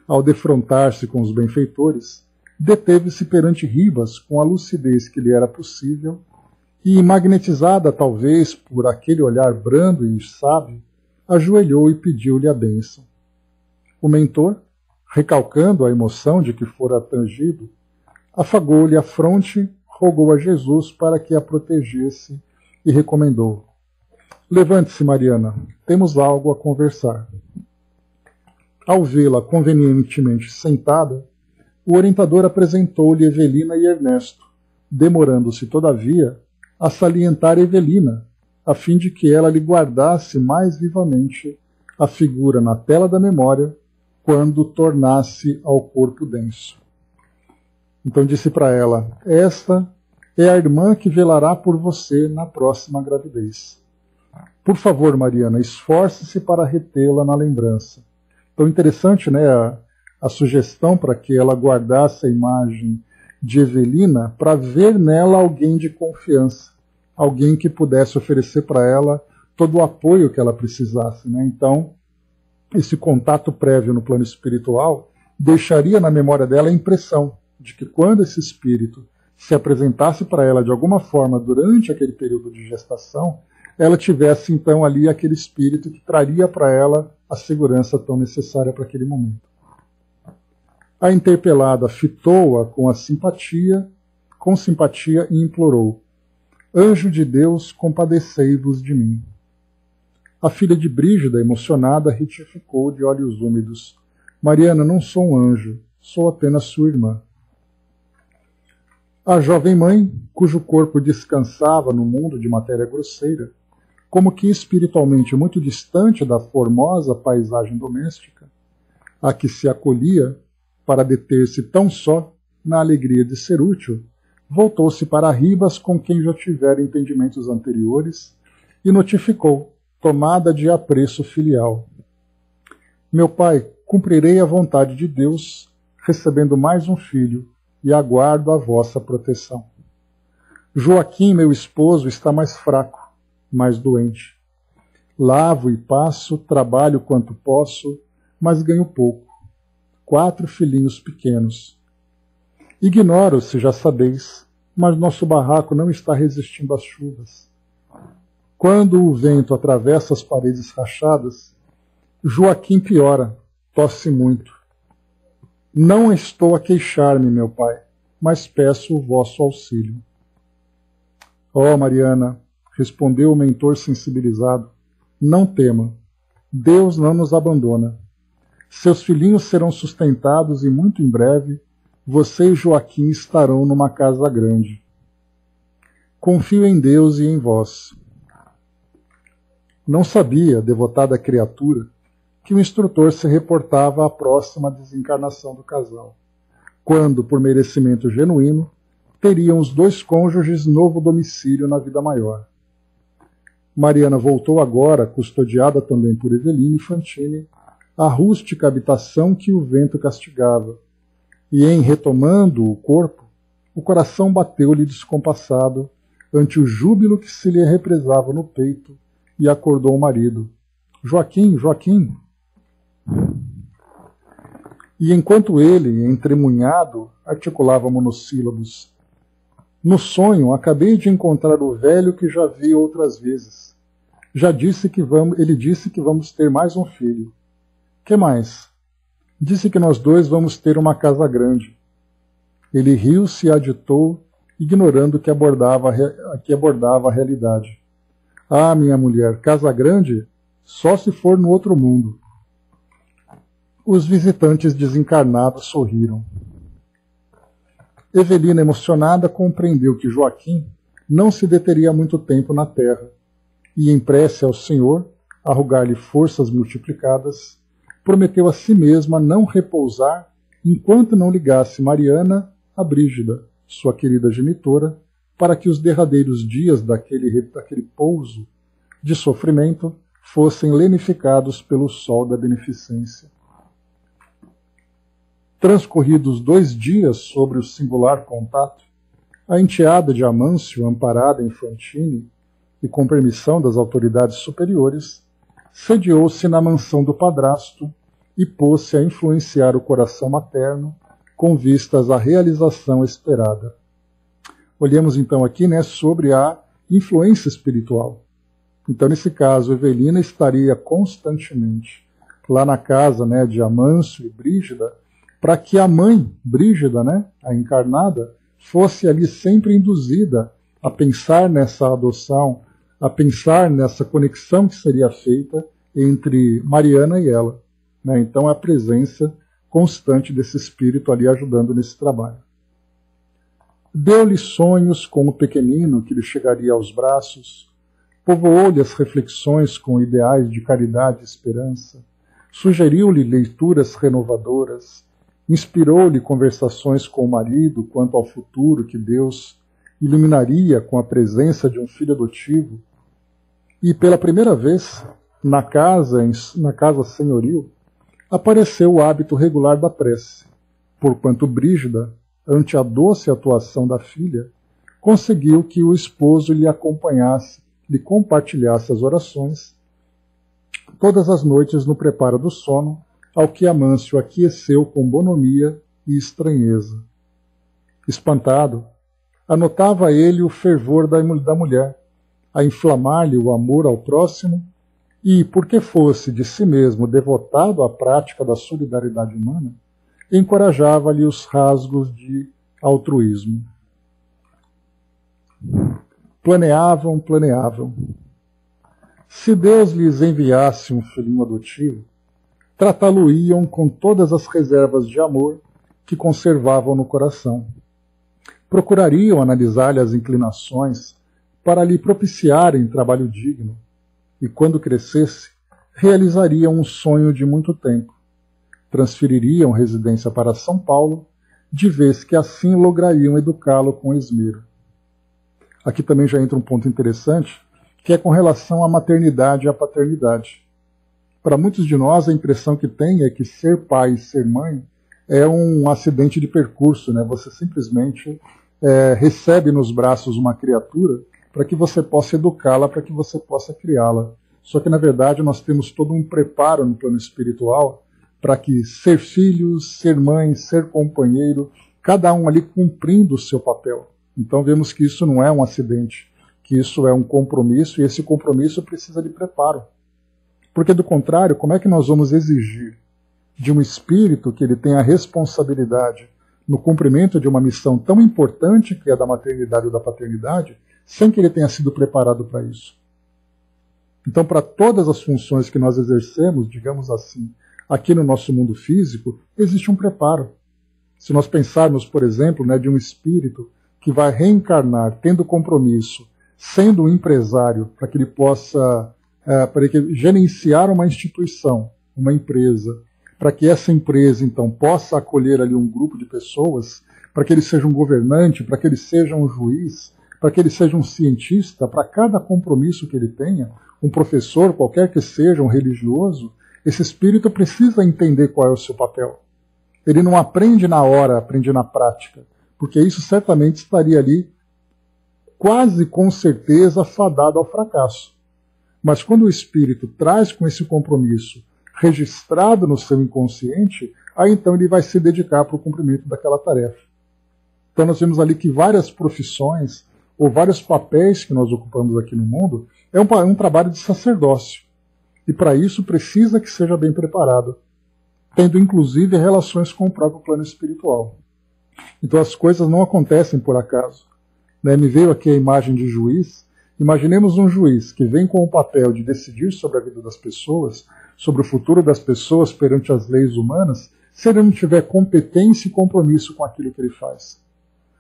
Ao defrontar-se com os benfeitores, deteve-se perante Ribas com a lucidez que lhe era possível e, magnetizada talvez por aquele olhar brando e sábio, ajoelhou e pediu-lhe a bênção. O mentor, recalcando a emoção de que fora tangido, afagou-lhe a fronte, rogou a Jesus para que a protegesse e recomendou: Levante-se, Mariana, temos algo a conversar. Ao vê-la convenientemente sentada, o orientador apresentou-lhe Evelina e Ernesto, demorando-se, todavia, a salientar Evelina, a fim de que ela lhe guardasse mais vivamente a figura na tela da memória quando tornasse ao corpo denso. Então disse para ela: esta é a irmã que velará por você na próxima gravidez. Por favor, Mariana, esforce-se para retê-la na lembrança. Então interessante, né, a sugestão para que ela guardasse a imagem de Evelina para ver nela alguém de confiança, alguém que pudesse oferecer para ela todo o apoio que ela precisasse. Né? Então, esse contato prévio no plano espiritual deixaria na memória dela a impressão de que quando esse espírito se apresentasse para ela de alguma forma durante aquele período de gestação, ela tivesse então ali aquele espírito que traria para ela a segurança tão necessária para aquele momento. A interpelada fitou-a com simpatia e implorou: Anjo de Deus, compadecei-vos de mim. A filha de Brígida, emocionada, retificou de olhos úmidos: Mariana, não sou um anjo, sou apenas sua irmã. A jovem mãe, cujo corpo descansava no mundo de matéria grosseira, como que espiritualmente muito distante da formosa paisagem doméstica, a que se acolhia para deter-se tão só na alegria de ser útil, voltou-se para Ribas, com quem já tivera entendimentos anteriores, e notificou, tomada de apreço filial: meu pai, cumprirei a vontade de Deus, recebendo mais um filho, e aguardo a vossa proteção. Joaquim, meu esposo, está mais fraco, mais doente. Lavo e passo, trabalho quanto posso, mas ganho pouco. 4 filhinhos pequenos. Ignoro se já sabeis, mas nosso barraco não está resistindo às chuvas. Quando o vento atravessa as paredes rachadas, Joaquim piora, tosse muito. Não estou a queixar-me, meu pai, mas peço o vosso auxílio. Ó Mariana, respondeu o mentor sensibilizado, não tema, Deus não nos abandona. Seus filhinhos serão sustentados e muito em breve você e Joaquim estarão numa casa grande. Confio em Deus e em vós. Não sabia, devotada criatura, que o instrutor se reportava à próxima desencarnação do casal, quando, por merecimento genuíno, teriam os 2 cônjuges novo domicílio na vida maior. Mariana voltou agora, custodiada também por Eveline e Fantine, à rústica habitação que o vento castigava, e em retomando o corpo, o coração bateu-lhe descompassado ante o júbilo que se lhe represava no peito, e acordou o marido. Joaquim, Joaquim! E enquanto ele, entremunhado, articulava monossílabos, no sonho acabei de encontrar o velho que já vi outras vezes. Ele disse que vamos ter mais um filho. Que mais? Disse que nós 2 vamos ter uma casa grande. Ele riu-se e aditou, ignorando que abordava a realidade. Ah, minha mulher, casa grande? Só se for no outro mundo. Os visitantes desencarnados sorriram. Evelina, emocionada, compreendeu que Joaquim não se deteria muito tempo na terra, e em prece ao Senhor, a rogar-lhe forças multiplicadas, prometeu a si mesma não repousar enquanto não ligasse Mariana a Brígida, sua querida genitora, para que os derradeiros dias daquele pouso de sofrimento fossem lenificados pelo sol da beneficência. Transcorridos 2 dias sobre o singular contato, a enteada de Amâncio, amparada em Fantine e com permissão das autoridades superiores, sediou-se na mansão do padrasto e pôs-se a influenciar o coração materno com vistas à realização esperada. Olhemos então aqui, sobre a influência espiritual. Então, nesse caso, Evelina estaria constantemente lá na casa de Amâncio e Brígida, para que a mãe, Brígida, a encarnada, fosse ali sempre induzida a pensar nessa adoção, a pensar nessa conexão que seria feita entre Mariana e ela. Então, a presença constante desse espírito ali ajudando nesse trabalho. Deu-lhe sonhos com o pequenino que lhe chegaria aos braços, povoou-lhe as reflexões com ideais de caridade e esperança, sugeriu-lhe leituras renovadoras, inspirou-lhe conversações com o marido quanto ao futuro que Deus iluminaria com a presença de um filho adotivo, e pela primeira vez, na casa senhoril, apareceu o hábito regular da prece, porquanto Brígida, ante a doce atuação da filha, conseguiu que o esposo lhe acompanhasse, lhe compartilhasse as orações, todas as noites no preparo do sono, ao que Amâncio aqueceu com bonomia e estranheza. Espantado, anotava ele o fervor da mulher, a inflamar-lhe o amor ao próximo, e, porque fosse de si mesmo devotado à prática da solidariedade humana, encorajava-lhe os rasgos de altruísmo. Planeavam. Se Deus lhes enviasse um filhinho adotivo, tratá-lo-iam com todas as reservas de amor que conservavam no coração. Procurariam analisar-lhe as inclinações para lhe propiciarem trabalho digno, e quando crescesse, realizariam um sonho de muito tempo. Transfeririam residência para São Paulo de vez que assim lograriam educá-lo com esmero. Aqui também já entra um ponto interessante, que é com relação à maternidade e à paternidade. Para muitos de nós, a impressão que tem é que ser pai e ser mãe é um acidente de percurso, né? Você simplesmente recebe nos braços uma criatura para que você possa educá-la, para que você possa criá-la. Só que, na verdade, nós temos todo um preparo no plano espiritual para que ser filhos, ser mãe, ser companheiro, cada um ali cumprindo o seu papel. Então vemos que isso não é um acidente, que isso é um compromisso, e esse compromisso precisa de preparo. Porque, do contrário, como é que nós vamos exigir de um espírito que ele tenha a responsabilidade no cumprimento de uma missão tão importante, que é a da maternidade ou da paternidade, sem que ele tenha sido preparado para isso? Então, para todas as funções que nós exercemos, digamos assim, aqui no nosso mundo físico, existe um preparo. Se nós pensarmos, por exemplo, de um espírito que vai reencarnar tendo compromisso, sendo um empresário, para que ele possa para que gerenciar uma instituição, uma empresa, para que essa empresa, então, possa acolher ali um grupo de pessoas, para que ele seja um governante, para que ele seja um juiz, para que ele seja um cientista, para cada compromisso que ele tenha, um professor, qualquer que seja, um religioso, esse espírito precisa entender qual é o seu papel. Ele não aprende na hora, aprende na prática, porque isso certamente estaria ali, quase com certeza, fadado ao fracasso. Mas quando o espírito traz com esse compromisso registrado no seu inconsciente, aí então ele vai se dedicar para o cumprimento daquela tarefa. Então nós vemos ali que várias profissões ou vários papéis que nós ocupamos aqui no mundo é um trabalho de sacerdócio. E para isso precisa que seja bem preparado, tendo inclusive relações com o próprio plano espiritual. Então as coisas não acontecem por acaso. Me veio aqui a imagem de juiz. Imaginemos um juiz que vem com o papel de decidir sobre a vida das pessoas, sobre o futuro das pessoas perante as leis humanas, se ele não tiver competência e compromisso com aquilo que ele faz.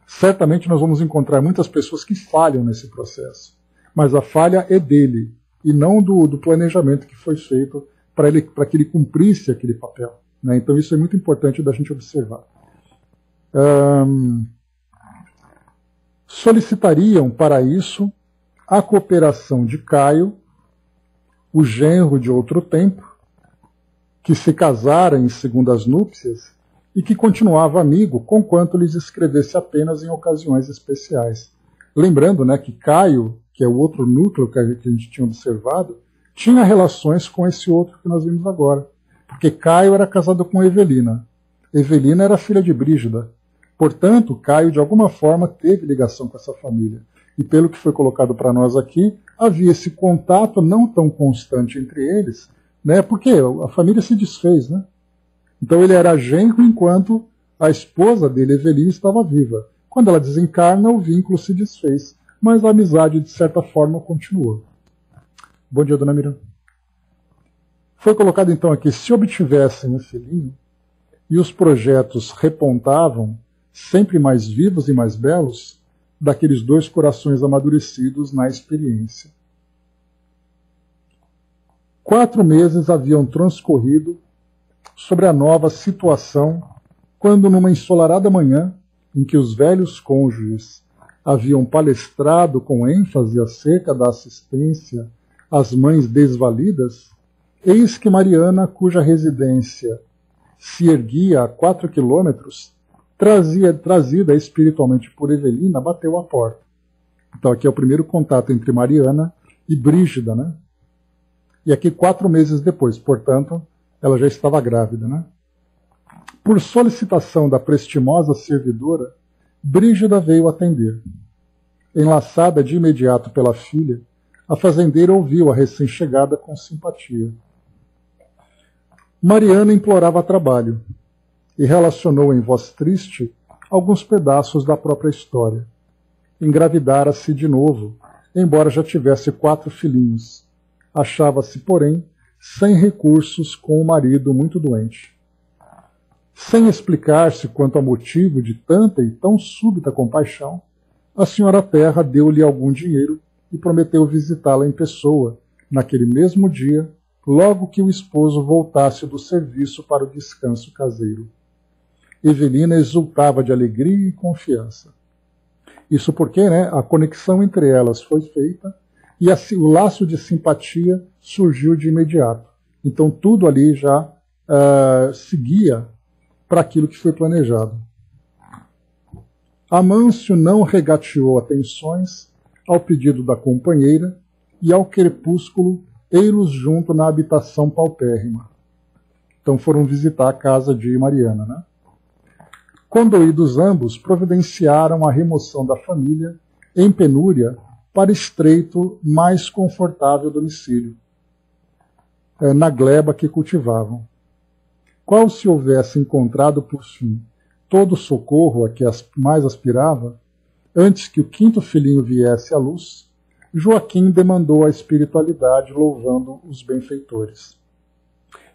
Certamente nós vamos encontrar muitas pessoas que falham nesse processo, mas a falha é dele, e não do planejamento que foi feito para que ele cumprisse aquele papel. Então isso é muito importante da gente observar. Solicitariam para isso a cooperação de Caio, o genro de outro tempo, que se casara em segundas núpcias e que continuava amigo, conquanto lhes escrevesse apenas em ocasiões especiais. Lembrando que Caio, que é o outro núcleo que a gente tinha observado, tinha relações com esse outro que nós vimos agora. Porque Caio era casado com Evelina. Evelina era filha de Brígida. Portanto, Caio, de alguma forma, teve ligação com essa família. E pelo que foi colocado para nós aqui, havia esse contato não tão constante entre eles, porque a família se desfez. Então ele era genro enquanto a esposa dele, Evelina, estava viva. Quando ela desencarna, o vínculo se desfez, mas a amizade, de certa forma, continuou. Bom dia, dona Miriam. Foi colocado então aqui, se obtivessem um filhinho, e os projetos repontavam, sempre mais vivos e mais belos, daqueles dois corações amadurecidos na experiência. 4 meses haviam transcorrido sobre a nova situação, quando numa ensolarada manhã, em que os velhos cônjuges haviam palestrado com ênfase acerca da assistência às mães desvalidas, eis que Mariana, cuja residência se erguia a 4 quilômetros, trazida espiritualmente por Evelina, bateu à porta. Então aqui é o primeiro contato entre Mariana e Brígida, E aqui 4 meses depois, portanto, ela já estava grávida, Por solicitação da prestimosa servidora, Brígida veio atender. Enlaçada de imediato pela filha, a fazendeira ouviu a recém-chegada com simpatia. Mariana implorava trabalho e relacionou em voz triste alguns pedaços da própria história. Engravidara-se de novo, embora já tivesse 4 filhinhos. Achava-se, porém, sem recursos, com o marido muito doente. Sem explicar-se quanto ao motivo de tanta e tão súbita compaixão, a senhora Terra deu-lhe algum dinheiro e prometeu visitá-la em pessoa, naquele mesmo dia, logo que o esposo voltasse do serviço para o descanso caseiro. Evelina exultava de alegria e confiança. Isso porque, né, a conexão entre elas foi feita e o laço de simpatia surgiu de imediato. Então tudo ali já seguia para aquilo que foi planejado. Amâncio não regateou atenções ao pedido da companheira e ao crepúsculo ei-los junto na habitação paupérrima. Então foram visitar a casa de Mariana, né? Condoídos ambos, providenciaram a remoção da família em penúria para estreito, mais confortável domicílio, na gleba que cultivavam. Qual se houvesse encontrado, por fim, todo o socorro a que mais aspirava, antes que o quinto filhinho viesse à luz, Joaquim demandou a espiritualidade, louvando os benfeitores.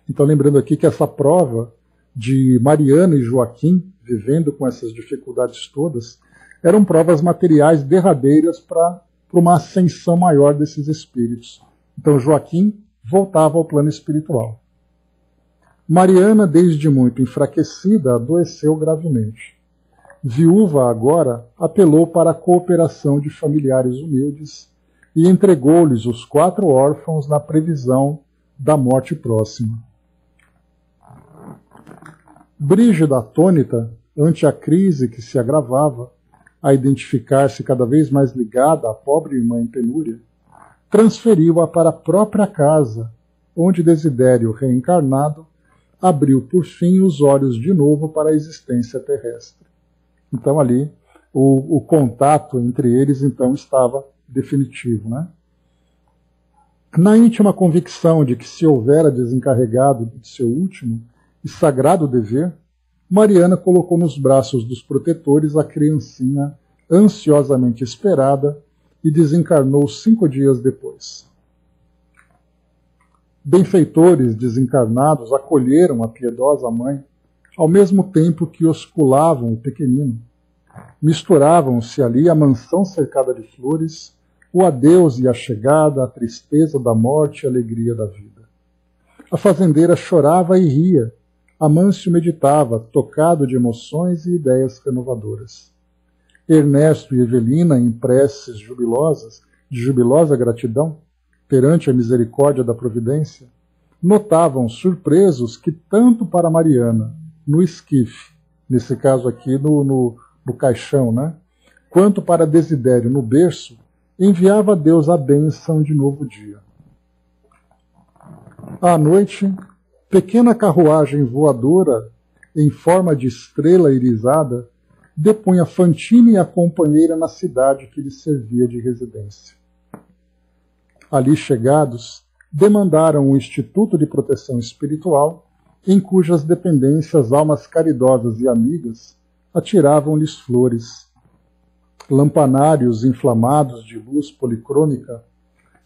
Então, lembrando aqui que essa prova de Mariana e Joaquim, vivendo com essas dificuldades todas, eram provas materiais derradeiras para uma ascensão maior desses espíritos. Então, Joaquim voltava ao plano espiritual. Mariana, desde muito enfraquecida, adoeceu gravemente. Viúva agora, apelou para a cooperação de familiares humildes e entregou-lhes os 4 órfãos na previsão da morte próxima. Brígida, atônita, ante a crise que se agravava, a identificar-se cada vez mais ligada à pobre irmã em penúria, transferiu-a para a própria casa, onde Desidério, reencarnado, abriu por fim os olhos de novo para a existência terrestre. Então ali o contato entre eles então estava definitivo, né? Na íntima convicção de que se houvera desencarregado de seu último e sagrado dever, Mariana colocou nos braços dos protetores a criancinha ansiosamente esperada e desencarnou 5 dias depois. Benfeitores desencarnados acolheram a piedosa mãe, ao mesmo tempo que osculavam o pequenino. Misturavam-se ali a mansão cercada de flores, o adeus e a chegada, a tristeza da morte e a alegria da vida. A fazendeira chorava e ria, Amâncio meditava, tocado de emoções e ideias renovadoras. Ernesto e Evelina, em preces jubilosas, de jubilosa gratidão, perante a misericórdia da providência, notavam surpresos que tanto para Mariana, no esquife, nesse caso aqui no caixão, né, quanto para Desidério, no berço, enviava a Deus a bênção de novo dia. À noite, pequena carruagem voadora, em forma de estrela irisada, depunha Fantine e a companheira na cidade que lhes servia de residência. Ali chegados, demandaram o Instituto de Proteção Espiritual, em cujas dependências almas caridosas e amigas atiravam-lhes flores. Lampanários inflamados de luz policrônica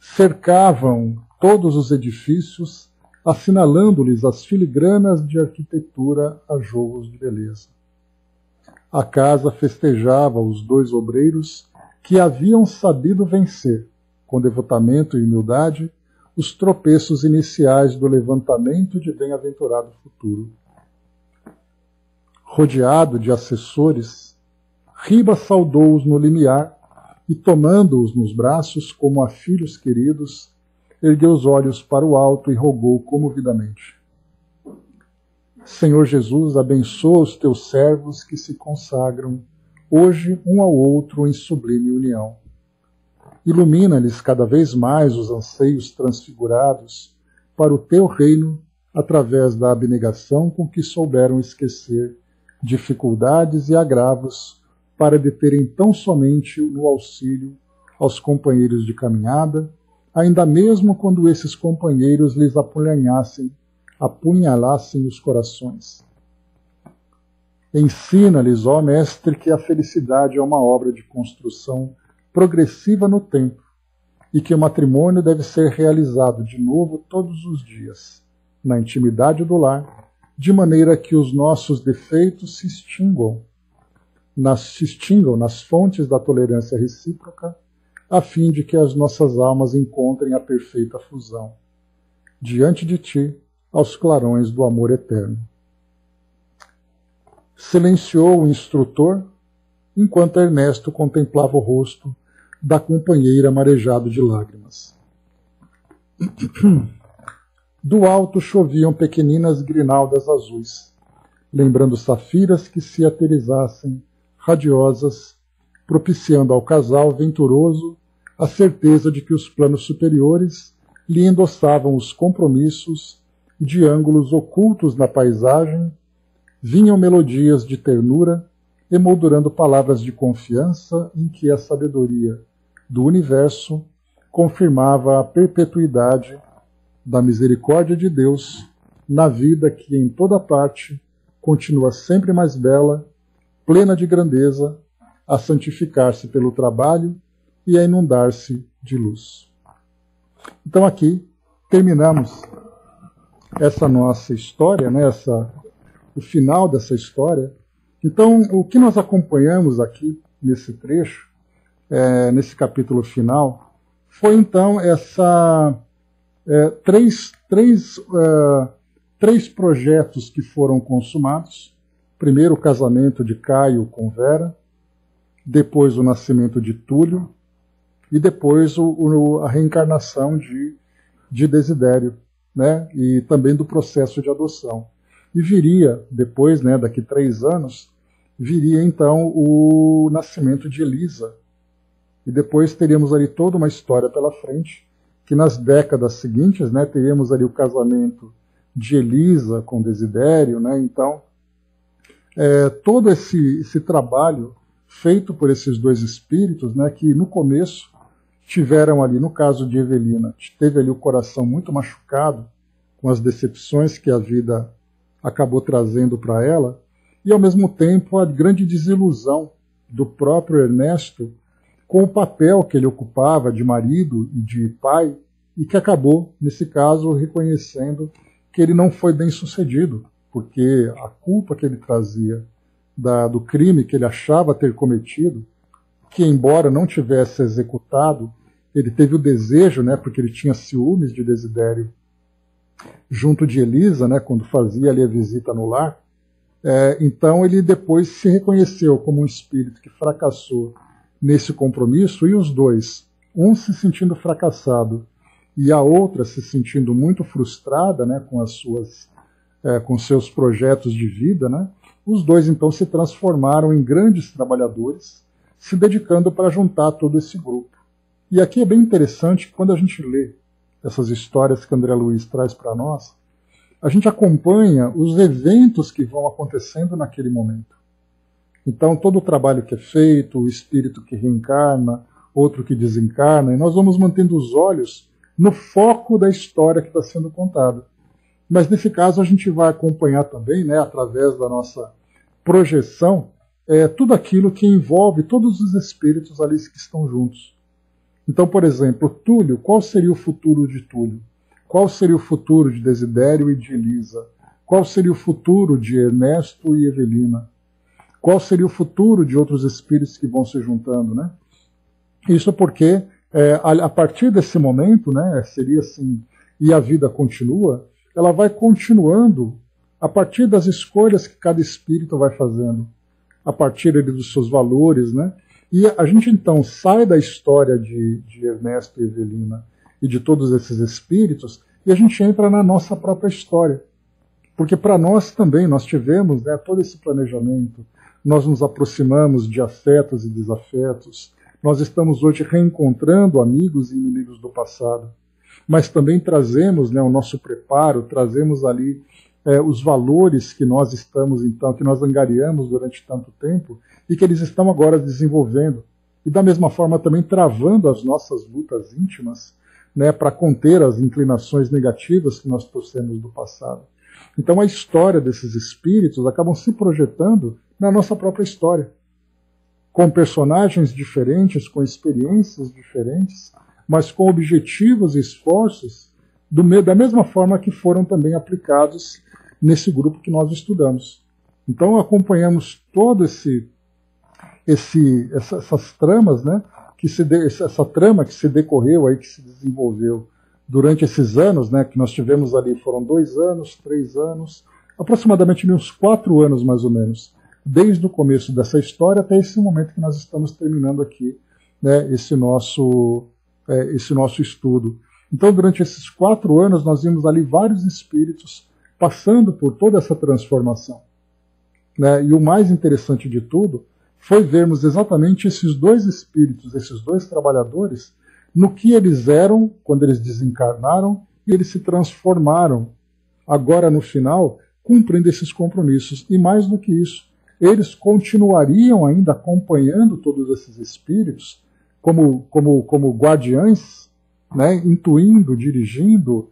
cercavam todos os edifícios, assinalando-lhes as filigranas de arquitetura a jogos de beleza. A casa festejava os 2 obreiros que haviam sabido vencer, com devotamento e humildade, os tropeços iniciais do levantamento de bem-aventurado futuro. Rodeado de assessores, Ribas saudou-os no limiar e, tomando-os nos braços como a filhos queridos, ergueu os olhos para o alto e rogou comovidamente: Senhor Jesus, abençoa os teus servos que se consagram hoje um ao outro em sublime união. Ilumina-lhes cada vez mais os anseios transfigurados para o teu reino através da abnegação com que souberam esquecer dificuldades e agravos para deterem tão somente no auxílio aos companheiros de caminhada, ainda mesmo quando esses companheiros lhes apunhalassem os corações. Ensina-lhes, ó Mestre, que a felicidade é uma obra de construção progressiva no tempo e que o matrimônio deve ser realizado de novo todos os dias, na intimidade do lar, de maneira que os nossos defeitos se extinguam nas fontes da tolerância recíproca, a fim de que as nossas almas encontrem a perfeita fusão, diante de ti, aos clarões do amor eterno. silenciou o instrutor, enquanto Ernesto contemplava o rosto da companheira marejado de lágrimas. Do alto choviam pequeninas grinaldas azuis, lembrando safiras que se eterizassem, radiosas, propiciando ao casal venturoso a certeza de que os planos superiores lhe endossavam os compromissos e de ângulos ocultos na paisagem vinham melodias de ternura, emoldurando palavras de confiança em que a sabedoria do universo confirmava a perpetuidade da misericórdia de Deus na vida que em toda parte continua sempre mais bela, plena de grandeza, a santificar-se pelo trabalho e a inundar-se de luz. Então aqui terminamos essa nossa história, né, o final dessa história. Então o que nós acompanhamos aqui nesse trecho, nesse capítulo final, foi então três projetos que foram consumados. Primeiro o casamento de Caio com Vera, depois o nascimento de Túlio e depois a reencarnação de Desidério, né? E também do processo de adoção. E viria depois, né, daqui 3 anos, viria então o nascimento de Elisa. E depois teríamos ali toda uma história pela frente, que nas décadas seguintes, né, teríamos ali o casamento de Elisa com Desidério, né? Então, todo esse trabalho feito por esses dois espíritos, né, que no começo tiveram ali, no caso de Evelina, teve ali o coração muito machucado com as decepções que a vida acabou trazendo para ela, e ao mesmo tempo a grande desilusão do próprio Ernesto com o papel que ele ocupava de marido e de pai, e que acabou, nesse caso, reconhecendo que ele não foi bem sucedido, porque a culpa que ele trazia do crime que ele achava ter cometido, que embora não tivesse executado, ele teve o desejo, né, porque ele tinha ciúmes de Desidério junto de Elisa, né, quando fazia ali a visita no lar. Então ele depois se reconheceu como um espírito que fracassou nesse compromisso, e os dois, um se sentindo fracassado e a outra se sentindo muito frustrada, né, com seus projetos de vida, né, os dois então se transformaram em grandes trabalhadores, se dedicando para juntar todo esse grupo. E aqui é bem interessante que quando a gente lê essas histórias que André Luiz traz para nós, a gente acompanha os eventos que vão acontecendo naquele momento. Então, todo o trabalho que é feito, o espírito que reencarna, outro que desencarna, e nós vamos mantendo os olhos no foco da história que está sendo contada. Mas, nesse caso, a gente vai acompanhar também, né, através da nossa projeção, tudo aquilo que envolve todos os espíritos ali que estão juntos. Então, por exemplo, Túlio, qual seria o futuro de Túlio? Qual seria o futuro de Desidério e de Elisa? Qual seria o futuro de Ernesto e Evelina? Qual seria o futuro de outros espíritos que vão se juntando, né? Isso porque, a partir desse momento, né, seria assim, e a vida continua, ela vai continuando a partir das escolhas que cada espírito vai fazendo, a partir dos seus valores, né? E a gente então sai da história de Ernesto e Evelina e de todos esses espíritos, e a gente entra na nossa própria história. Porque para nós também, nós tivemos, né, todo esse planejamento, nós nos aproximamos de afetos e desafetos, nós estamos hoje reencontrando amigos e inimigos do passado, mas também trazemos, né, o nosso preparo, trazemos ali os valores que nós estamos, então, que nós angariamos durante tanto tempo, e que eles estão agora desenvolvendo, e da mesma forma também travando as nossas lutas íntimas, né, para conter as inclinações negativas que nós trouxemos do passado. Então a história desses espíritos acabam se projetando na nossa própria história, com personagens diferentes, com experiências diferentes, mas com objetivos e esforços da mesma forma que foram também aplicados nesse grupo que nós estudamos. Então acompanhamos todo essas tramas, né, essa trama que se decorreu aí, que se desenvolveu durante esses anos, né, que nós tivemos ali, foram 2 anos, 3 anos, aproximadamente uns 4 anos mais ou menos, desde o começo dessa história até esse momento que nós estamos terminando aqui, né, esse nosso estudo. Então, durante esses 4 anos, nós vimos ali vários espíritos passando por toda essa transformação, né? E o mais interessante de tudo foi vermos exatamente esses 2 espíritos, esses 2 trabalhadores, no que eles eram quando eles desencarnaram e eles se transformaram agora no final, cumprindo esses compromissos. E mais do que isso, eles continuariam ainda acompanhando todos esses espíritos como guardiães, né, intuindo, dirigindo,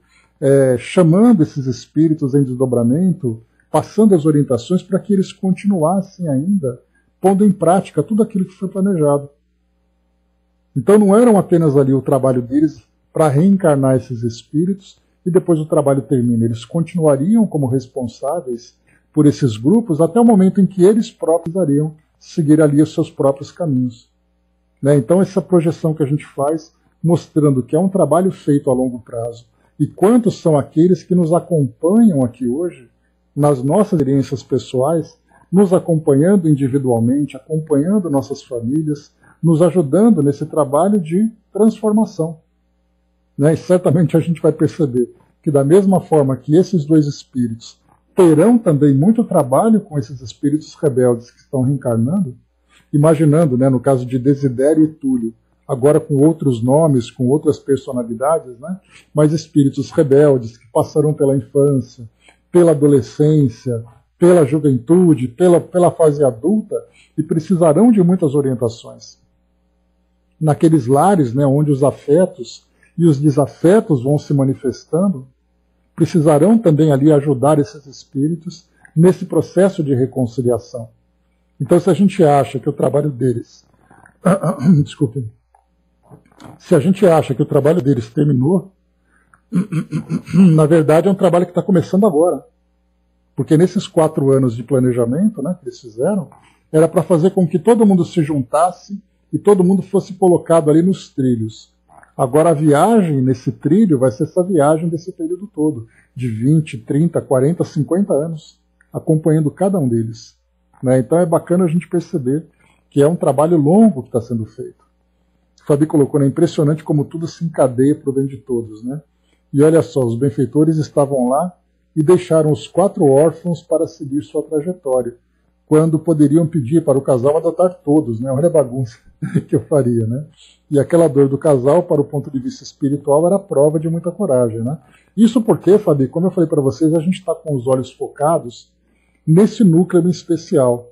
chamando esses espíritos em desdobramento, passando as orientações para que eles continuassem ainda pondo em prática tudo aquilo que foi planejado. Então não eram apenas ali o trabalho deles para reencarnar esses espíritos e depois o trabalho termina. Eles continuariam como responsáveis por esses grupos até o momento em que eles próprios iriam seguir ali os seus próprios caminhos, né? Então essa projeção que a gente faz, mostrando que é um trabalho feito a longo prazo, e quantos são aqueles que nos acompanham aqui hoje, nas nossas experiências pessoais, nos acompanhando individualmente, acompanhando nossas famílias, nos ajudando nesse trabalho de transformação, né? E certamente a gente vai perceber que da mesma forma que esses 2 espíritos terão também muito trabalho com esses espíritos rebeldes que estão reencarnando, imaginando, né, no caso de Desidério e Túlio, agora com outros nomes, com outras personalidades, né, mas espíritos rebeldes que passaram pela infância, pela adolescência, pela juventude, pela fase adulta, e precisarão de muitas orientações. Naqueles lares, né, onde os afetos e os desafetos vão se manifestando, precisarão também ali ajudar esses espíritos nesse processo de reconciliação. Então, se a gente acha que o trabalho deles... Desculpe. Se a gente acha que o trabalho deles terminou, na verdade é um trabalho que está começando agora. Porque nesses 4 anos de planejamento, né, que eles fizeram, era para fazer com que todo mundo se juntasse e todo mundo fosse colocado ali nos trilhos. Agora a viagem nesse trilho vai ser essa viagem desse período todo, de 20, 30, 40, 50 anos, acompanhando cada um deles, né? Então é bacana a gente perceber que é um trabalho longo que está sendo feito. O Fabi colocou, né, impressionante como tudo se encadeia para o bem de todos, né? E olha só, os benfeitores estavam lá e deixaram os 4 órfãos para seguir sua trajetória, quando poderiam pedir para o casal adotar todos, né? Olha a bagunça que eu faria, né? E aquela dor do casal, para o ponto de vista espiritual, era prova de muita coragem, né? Isso porque, Fabi, como eu falei para vocês, a gente está com os olhos focados nesse núcleo em especial.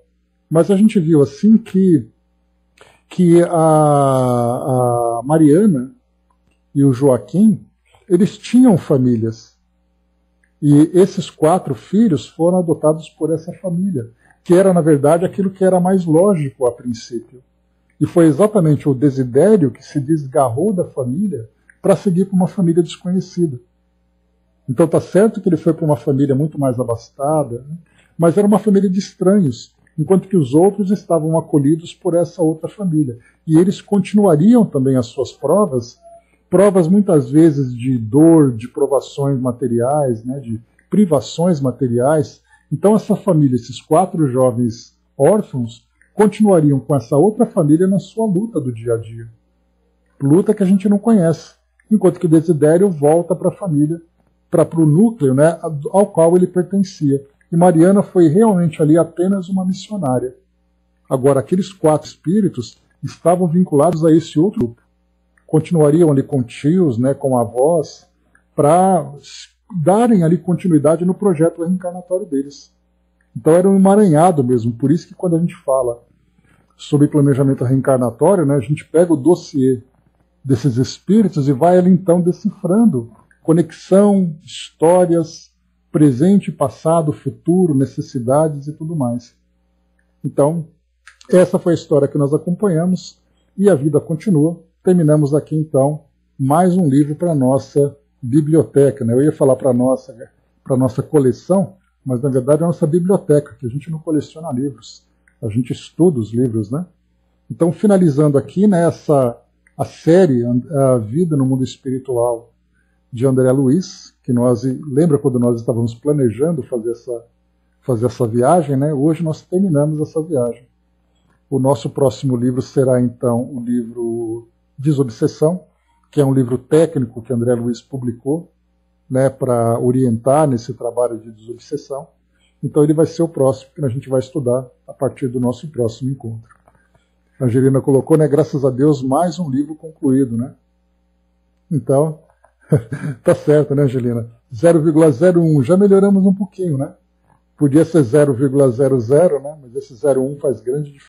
Mas a gente viu assim que a Mariana e o Joaquim, eles tinham famílias. E esses 4 filhos foram adotados por essa família, que era, na verdade, aquilo que era mais lógico a princípio. E foi exatamente o Desidério que se desgarrou da família para seguir para uma família desconhecida. Então está certo que ele foi para uma família muito mais abastada, né? Mas era uma família de estranhos, enquanto que os outros estavam acolhidos por essa outra família. E eles continuariam também as suas provas muitas vezes de dor, de provações materiais, né, de privações materiais. Então essa família, esses 4 jovens órfãos, continuariam com essa outra família na sua luta do dia a dia. Luta que a gente não conhece. Enquanto que o Desidério volta para a família, para o núcleo, né, ao qual ele pertencia. E Mariana foi realmente ali apenas uma missionária. Agora, aqueles 4 espíritos estavam vinculados a esse outro grupo. Continuariam ali com tios, né, com avós, para darem ali continuidade no projeto reencarnatório deles. Então era um emaranhado mesmo. Por isso que quando a gente fala sobre planejamento reencarnatório, né, a gente pega o dossiê desses espíritos e vai ali então decifrando conexão, histórias, presente, passado, futuro, necessidades e tudo mais. Então, essa foi a história que nós acompanhamos e a vida continua. Terminamos aqui então mais um livro para a nossa biblioteca, né? Eu ia falar para a nossa coleção, mas na verdade é a nossa biblioteca, que a gente não coleciona livros, a gente estuda os livros, né? Então, finalizando aqui, né, a série A Vida no Mundo Espiritual de André Luiz, que lembra quando nós estávamos planejando fazer essa viagem, né? Hoje nós terminamos essa viagem. O nosso próximo livro será, então, o livro Desobsessão, que é um livro técnico que André Luiz publicou, né, para orientar nesse trabalho de desobsessão. Então ele vai ser o próximo que a gente vai estudar a partir do nosso próximo encontro. A Angelina colocou, né, graças a Deus, mais um livro concluído, né? Então, tá certo, né, Angelina? 0,01, já melhoramos um pouquinho, né? Podia ser 0,00, né? Mas esse 0,1 faz grande diferença.